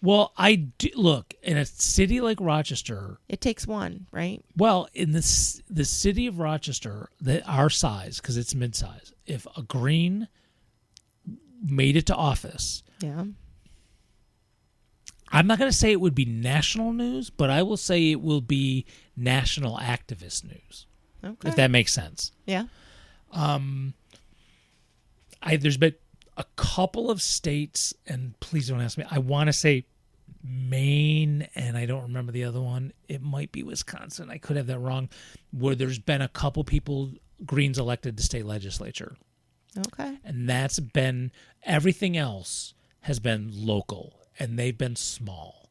Speaker 2: Well, I do, look, in a city like Rochester,
Speaker 3: It takes one, right?
Speaker 2: well, in this the city of Rochester, our size, because it's mid-size, if a Green made it to office,
Speaker 3: Yeah.
Speaker 2: I'm not going to say it would be national news, but I will say it will be national activist news,
Speaker 3: Okay.
Speaker 2: if that makes sense.
Speaker 3: Yeah.
Speaker 2: There's been a couple of states, and please don't ask me, I want to say Maine, and I don't remember the other one. It might be Wisconsin. I could have that wrong, where there's been a couple people, Greens elected to state legislature.
Speaker 3: Okay.
Speaker 2: And that's been, everything else has been local, and they've been small.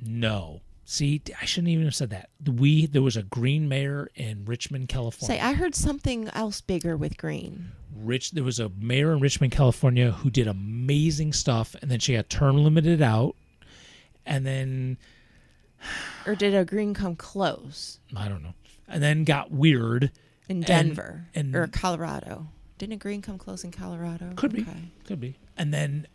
Speaker 2: No. See, I shouldn't even have said that. There was a Green mayor in Richmond, California.
Speaker 3: Say, I heard something else bigger with Green.
Speaker 2: There was a mayor in Richmond, California who did amazing stuff, and then she got term limited out, and then
Speaker 3: Or did a Green come close
Speaker 2: I don't know, and then got weird.
Speaker 3: in Denver
Speaker 2: and-
Speaker 3: or Colorado? Didn't a Green come close in Colorado?
Speaker 2: Could be.
Speaker 3: Okay.
Speaker 2: Could be. And then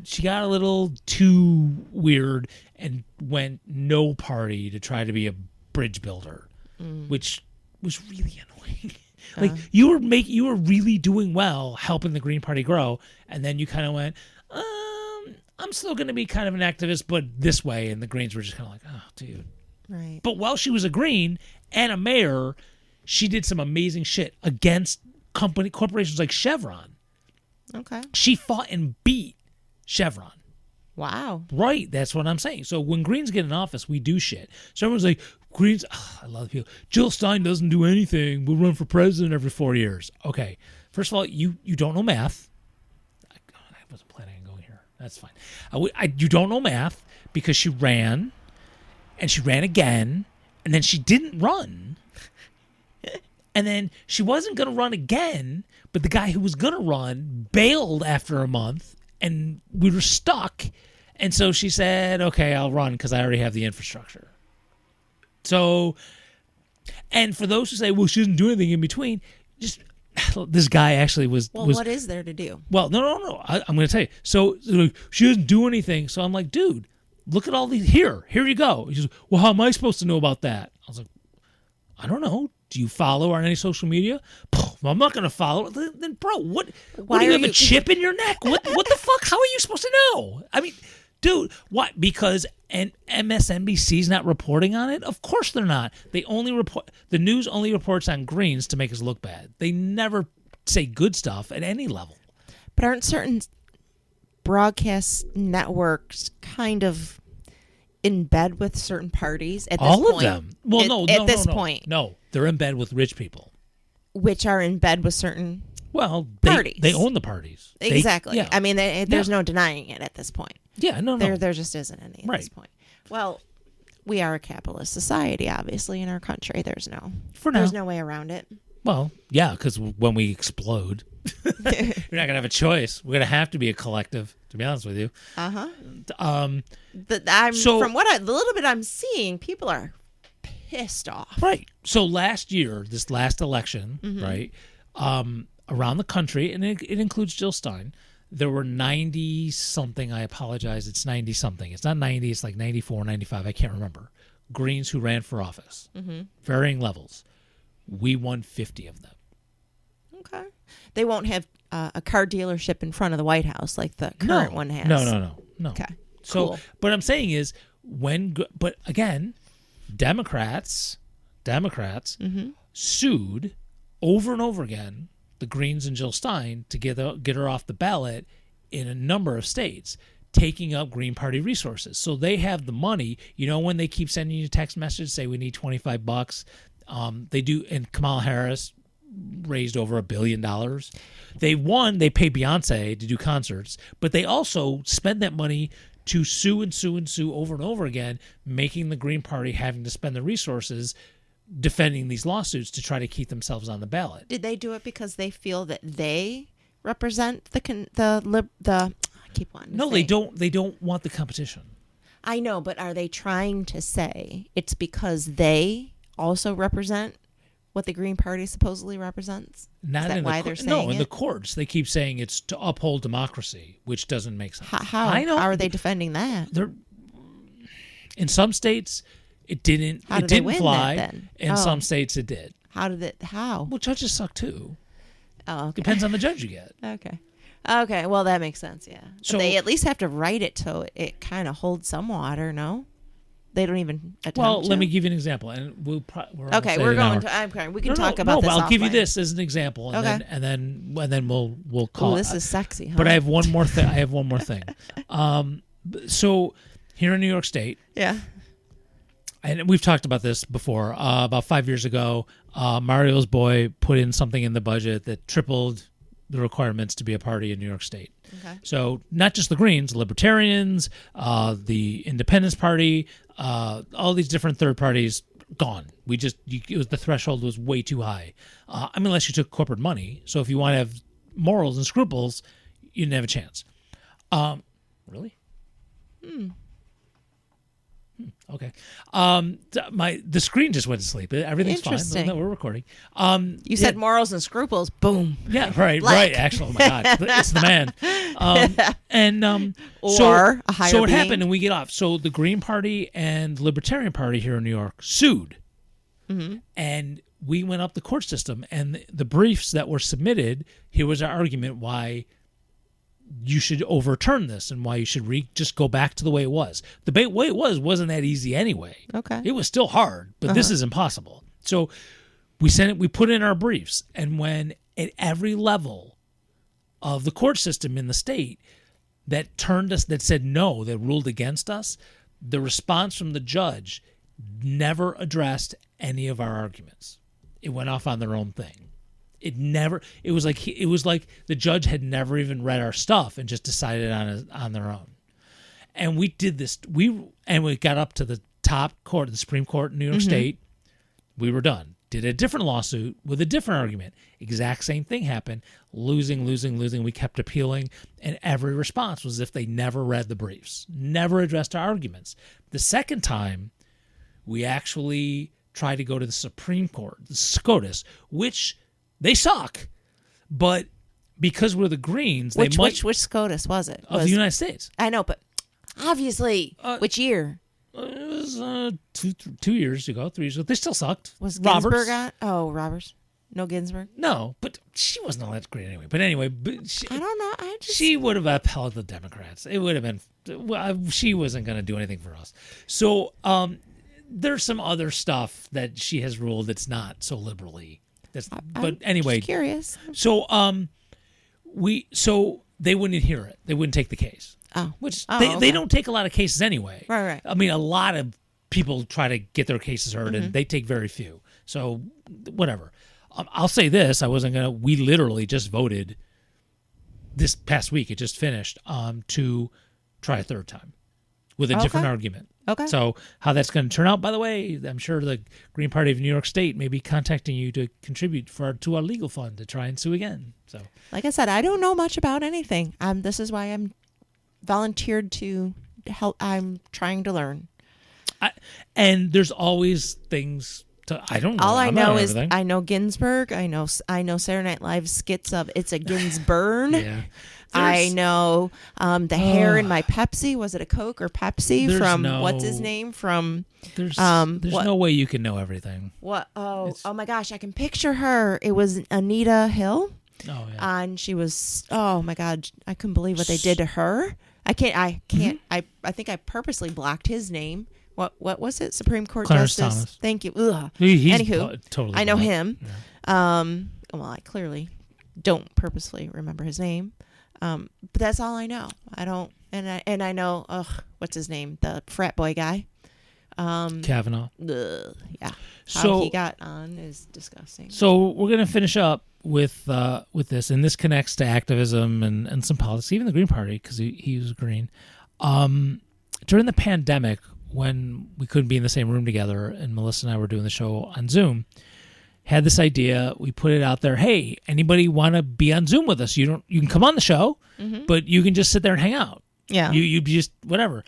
Speaker 2: she got a little too weird and went no party to try to be a bridge builder, which was really annoying. Like you were really doing well helping the Green Party grow, and then you kind of went, I'm still going to be kind of an activist, but this way. And the Greens were just kind of like, oh, dude.
Speaker 3: Right.
Speaker 2: But while she was a Green and a mayor, she did some amazing shit against corporations like Chevron.
Speaker 3: Okay.
Speaker 2: She fought and beat Chevron.
Speaker 3: Wow.
Speaker 2: Right, that's what I'm saying. So when Greens get in office, we do shit. So everyone's like, Greens, I love the people. Jill Stein doesn't do anything. We'll run for president every 4 years. Okay, first of all, you don't know math. I wasn't planning on going here. That's fine. You don't know math because she ran, and she ran again, and then she didn't run. And then she wasn't going to run again, but the guy who was going to run bailed after a month, and we were stuck. And so she said, okay, I'll run because I already have the infrastructure. So, and for those who say, well, she doesn't do anything in between, just this guy actually was.
Speaker 3: Well, what is there to do?
Speaker 2: Well, no. I'm going to tell you. So like, she doesn't do anything. So I'm like, dude, look at all these. Here you go. He says, well, how am I supposed to know about that? I was like, I don't know. Do you follow her on any social media? Well, I'm not going to follow. Then, bro, what do you have a chip in your neck? What the fuck? How are you supposed to know? I mean, dude, what? Because MSNBC's not reporting on it? Of course they're not. They only report. The news only reports on Greens to make us look bad. They never say good stuff at any level.
Speaker 3: But aren't certain broadcast networks kind of in bed with certain parties at this
Speaker 2: All
Speaker 3: point?
Speaker 2: of them. Well, no.
Speaker 3: At this point.
Speaker 2: No, they're in bed with rich people.
Speaker 3: Which are in bed with certain
Speaker 2: Well,
Speaker 3: parties.
Speaker 2: They own the parties.
Speaker 3: Exactly.
Speaker 2: Yeah.
Speaker 3: I mean, there's no denying it at this point.
Speaker 2: Yeah, no.
Speaker 3: There just isn't any at
Speaker 2: Right.
Speaker 3: this point. Well, we are a capitalist society, obviously, in our country. There's
Speaker 2: For now.
Speaker 3: no way around it.
Speaker 2: Well, yeah, because when we explode, you're not going to have a choice. We're going to have to be a collective, to be honest with you.
Speaker 3: Uh-huh.
Speaker 2: Um,
Speaker 3: From the little bit I'm seeing, people are pissed off.
Speaker 2: right. So last year, this last election,
Speaker 3: Mm-hmm.
Speaker 2: right, around the country, and it includes Jill Stein, there were 90-something, I apologize, it's 90-something. It's not 90, it's like 94, 95, I can't remember. Greens who ran for office, varying levels. We won 50 of them.
Speaker 3: Okay. They won't have a car dealership in front of the White House like the current one has.
Speaker 2: No.
Speaker 3: Okay.
Speaker 2: So,
Speaker 3: Cool.
Speaker 2: but I'm saying is but again, Democrats sued over and over again the Greens and Jill Stein to get her off the ballot in a number of states, taking up Green Party resources. So they have the money. You know, when they keep sending you text messages, say we need $25, they do. And Kamala Harris raised over $1 billion. They pay Beyonce to do concerts, but they also spend that money to sue over and over again, making the Green Party having to spend the resources defending these lawsuits to try to keep themselves on the ballot.
Speaker 3: Did they do it because they feel that they represent I keep wanting to
Speaker 2: No,
Speaker 3: say.
Speaker 2: they don't. They don't want the competition.
Speaker 3: I know, but are they trying to say it's because they also represent what the Green Party supposedly represents?
Speaker 2: Not
Speaker 3: Is that
Speaker 2: in
Speaker 3: why
Speaker 2: the
Speaker 3: they're
Speaker 2: no,
Speaker 3: saying
Speaker 2: in
Speaker 3: it?
Speaker 2: the courts they keep saying it's to uphold democracy, which doesn't make sense.
Speaker 3: How?
Speaker 2: I know
Speaker 3: How are they defending that?
Speaker 2: they're in some states it didn't
Speaker 3: How
Speaker 2: it
Speaker 3: did they
Speaker 2: didn't
Speaker 3: win
Speaker 2: fly.
Speaker 3: that then?
Speaker 2: In
Speaker 3: Oh.
Speaker 2: some states it did.
Speaker 3: How did it? How?
Speaker 2: Well, judges suck too.
Speaker 3: Oh, okay.
Speaker 2: Depends on the judge you get.
Speaker 3: Okay. Okay. Well, that makes sense. Yeah. But
Speaker 2: So-
Speaker 3: they at least have to write it so it kind of holds some water. No, they don't even attempt
Speaker 2: Well,
Speaker 3: to?
Speaker 2: let me give you an example, and we're almost
Speaker 3: Okay,
Speaker 2: at
Speaker 3: we're
Speaker 2: an
Speaker 3: going
Speaker 2: hour.
Speaker 3: to. I'm sorry. We can
Speaker 2: No,
Speaker 3: talk
Speaker 2: no,
Speaker 3: about
Speaker 2: no,
Speaker 3: this.
Speaker 2: but I'll give you
Speaker 3: offline.
Speaker 2: this as an example, and
Speaker 3: Okay.
Speaker 2: then we'll call
Speaker 3: Oh,
Speaker 2: it.
Speaker 3: this is sexy, huh?
Speaker 2: But I have one more thing. So here in New York State,
Speaker 3: yeah.
Speaker 2: and we've talked about this before. About 5 years ago, Mario's Boy put in something in the budget that tripled the requirements to be a party in New York State.
Speaker 3: Okay.
Speaker 2: So not just the Greens, Libertarians, the Independence Party, all these different third parties gone. The threshold was way too high. I mean, unless you took corporate money. So if you want to have morals and scruples, you didn't have a chance. Really? Okay. The screen just went to sleep. Everything's fine.
Speaker 3: Interesting.
Speaker 2: No, we're recording.
Speaker 3: You said morals and scruples. Boom.
Speaker 2: Yeah, right,
Speaker 3: Black.
Speaker 2: right. Actually, oh my God, it's the man.
Speaker 3: Or a higher
Speaker 2: so it
Speaker 3: being.
Speaker 2: happened, and we get off. So the Green Party and Libertarian Party here in New York sued, and we went up the court system. And the briefs that were submitted, here was our argument why you should overturn this and why you should just go back to the way it was. The way it wasn't that easy anyway.
Speaker 3: Okay.
Speaker 2: It was still hard, but this is impossible. So we put in our briefs, and when at every level of the court system in the state that said no, that ruled against us, the response from the judge never addressed any of our arguments. It went off on their own thing. It was like the judge had never even read our stuff and just decided on their own. And we did this. We got up to the top court, the Supreme Court in New York State. We were done. Did a different lawsuit with a different argument. Exact same thing happened. Losing. We kept appealing, and every response was as if they never read the briefs, never addressed our arguments. The second time, we actually tried to go to the Supreme Court, the SCOTUS, which they suck, but because we're the Greens,
Speaker 3: Which
Speaker 2: which
Speaker 3: SCOTUS was it?
Speaker 2: of the United States.
Speaker 3: I know, but obviously, which year
Speaker 2: It was 2 years ago, 3 years ago. They still sucked.
Speaker 3: was
Speaker 2: Roberts?
Speaker 3: Ginsburg on? Oh, Roberts. No Ginsburg.
Speaker 2: No, but she wasn't all that great anyway. But anyway,
Speaker 3: I don't know.
Speaker 2: she would have upheld the Democrats. It would have been. Well, she wasn't going to do anything for us. So there's some other stuff that she has ruled that's not so liberally. But anyway,
Speaker 3: just curious.
Speaker 2: so they wouldn't hear it. They wouldn't take the case.
Speaker 3: Oh,
Speaker 2: Which
Speaker 3: okay.
Speaker 2: they don't take a lot of cases anyway.
Speaker 3: Right.
Speaker 2: I mean, a lot of people try to get their cases heard, and they take very few. So whatever. I'll say this: we literally just voted this past week. It just finished to try a third time with a different argument.
Speaker 3: Okay.
Speaker 2: So how that's going to turn out, by the way, I'm sure the Green Party of New York State may be contacting you to contribute to our legal fund to try and sue again. So,
Speaker 3: Like I said, I don't know much about anything. This is why I'm volunteered to help. I'm trying to learn.
Speaker 2: and there's always things to. I don't know.
Speaker 3: All I
Speaker 2: I'm not
Speaker 3: know
Speaker 2: on
Speaker 3: is
Speaker 2: everything.
Speaker 3: I know Ginsburg. I know Saturday Night Live skits of "It's a Ginsburn."
Speaker 2: Yeah.
Speaker 3: I
Speaker 2: There's-
Speaker 3: know the hair in my Pepsi. Was it a Coke or Pepsi
Speaker 2: There's
Speaker 3: from
Speaker 2: no-
Speaker 3: what's his name from?
Speaker 2: There's
Speaker 3: what-
Speaker 2: no way you can know everything.
Speaker 3: What? Oh my gosh! I can picture her. It was Anita Hill,
Speaker 2: Oh yeah.
Speaker 3: and she was. Oh my God! I couldn't believe what they did to her. I can't. I think I purposely blocked his name. What was it? Supreme Court
Speaker 2: Clarence
Speaker 3: Justice.
Speaker 2: Thomas.
Speaker 3: Thank you. Ugh.
Speaker 2: He's
Speaker 3: Anywho,
Speaker 2: totally.
Speaker 3: I know
Speaker 2: black.
Speaker 3: him.
Speaker 2: Yeah.
Speaker 3: Well, I clearly don't purposely remember his name. But that's all I know. I don't, and I know. What's his name? The frat boy guy.
Speaker 2: Kavanaugh.
Speaker 3: Yeah. How
Speaker 2: So-
Speaker 3: he got on is disgusting.
Speaker 2: So we're gonna finish up with this, and this connects to activism and some politics, even the Green Party, because he was green. During the pandemic, when we couldn't be in the same room together, and Melissa and I were doing the show on Zoom, had this idea. We put it out there. Hey, anybody want to be on Zoom with us? You can come on the show, but you can just sit there and hang out.
Speaker 3: Yeah.
Speaker 2: You just whatever.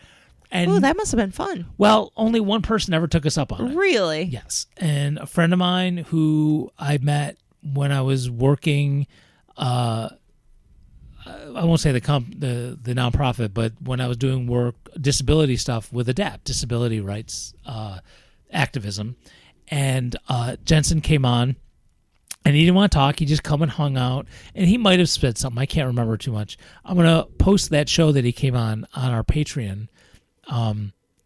Speaker 2: And
Speaker 3: Ooh, that must have been fun.
Speaker 2: well, only one person ever took us up on it.
Speaker 3: Really?
Speaker 2: Yes. And a friend of mine who I met when I was working, I won't say the nonprofit, but when I was doing work, disability stuff with ADAPT, disability rights activism. And Jensen came on, and he didn't want to talk. He just come and hung out, and he might have said something. I can't remember too much. I'm going to post that show that he came on our Patreon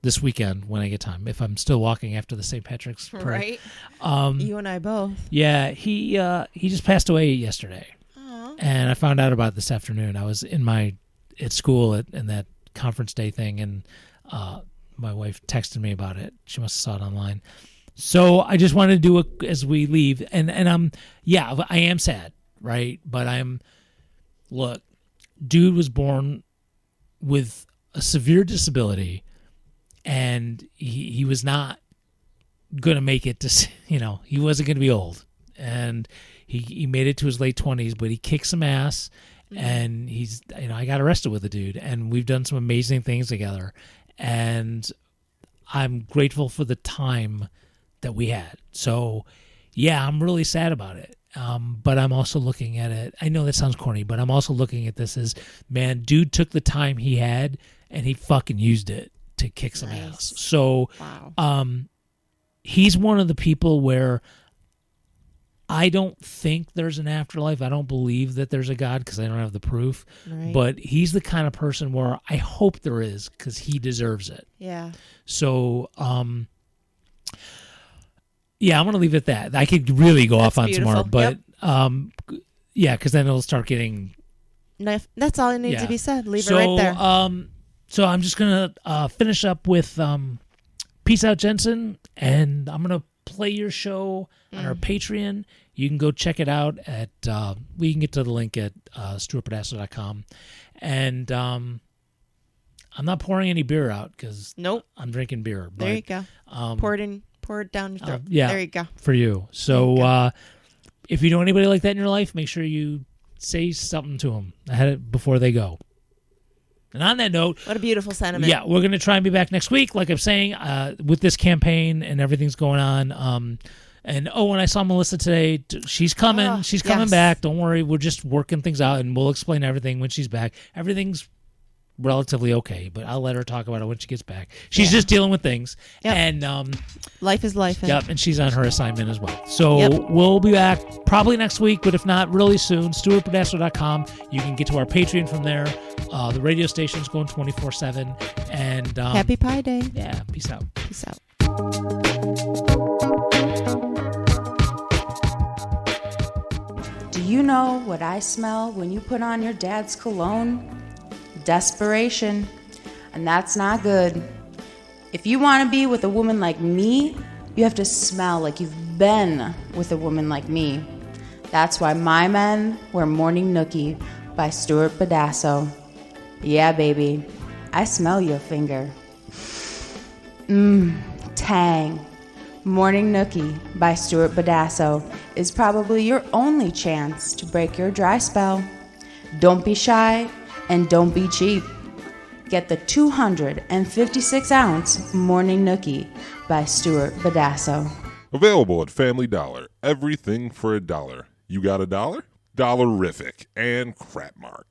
Speaker 2: this weekend when I get time, if I'm still walking after the St. Patrick's Parade.
Speaker 3: Right. You and I both.
Speaker 2: Yeah, he just passed away yesterday.
Speaker 3: Aw.
Speaker 2: And I found out about it this afternoon. I was at school in that conference day thing, and my wife texted me about it. She must have saw it online. So I just wanted to do it as we leave. And I am sad, right? But look, dude was born with a severe disability, and he was not going to make it to, he wasn't going to be old. And he made it to his late 20s, but he kicked some ass, and he's, I got arrested with the dude, and we've done some amazing things together. And I'm grateful for the time that we had. So, yeah, I'm really sad about it. But I'm also looking at it. I know that sounds corny, but I'm also looking at this as, man, dude took the time he had, and he fucking used it to kick some ass. So,
Speaker 3: wow.
Speaker 2: He's one of the people where I don't think there's an afterlife. I don't believe that there's a God because I don't have the proof.
Speaker 3: Right.
Speaker 2: But he's the kind of person where I hope there is because he deserves it.
Speaker 3: Yeah.
Speaker 2: So, yeah, I'm going to leave it at that. I could really go off on some more, but yeah, because then it'll start getting...
Speaker 3: No, that's all it needs to be said. Leave it
Speaker 2: So,
Speaker 3: right there.
Speaker 2: So I'm just going to finish up with Peace Out, Jensen, and I'm going to play your show on our Patreon. You can go check it out at, we can get to the link at stuartpedasso.com. And I'm not pouring any beer out because
Speaker 3: Nope.
Speaker 2: I'm drinking beer.
Speaker 3: There you go. Pour it down your throat.
Speaker 2: Yeah.
Speaker 3: There you go.
Speaker 2: For you. So if you know anybody like that in your life, make sure you say something to them before they go. And on that note,
Speaker 3: What a beautiful sentiment.
Speaker 2: yeah, we're going to try and be back next week, like I'm saying, with this campaign and everything's going on. And when I saw Melissa today, she's coming.
Speaker 3: Oh,
Speaker 2: she's coming
Speaker 3: yes.
Speaker 2: back. Don't worry. We're just working things out, and we'll explain everything when she's back. Everything's relatively okay, but I'll let her talk about it when she gets back. She's just dealing with things.
Speaker 3: Yep.
Speaker 2: And
Speaker 3: Life is life.
Speaker 2: yep, and she's on her assignment as well. So we'll be back probably next week, but if not, really soon. stuartpedasso.com. You can get to our Patreon from there. The radio station's going 24/7. And
Speaker 3: Happy Pie Day.
Speaker 2: yeah, peace out.
Speaker 3: Peace out.
Speaker 4: Do you know what I smell when you put on your dad's cologne? Desperation. And that's not good. If you want to be with a woman like me, you have to smell like you've been with a woman like me. That's why my men wear Morning Nookie by Stuart Pedasso. Yeah, baby, I smell your finger. Tang. Morning Nookie by Stuart Pedasso is probably your only chance to break your dry spell. Don't be shy and don't be cheap. Get the 256-ounce Morning Nookie by Stuart Pedasso.
Speaker 5: Available at Family Dollar. Everything for $1. You got $1? Dollarific and Crapmark.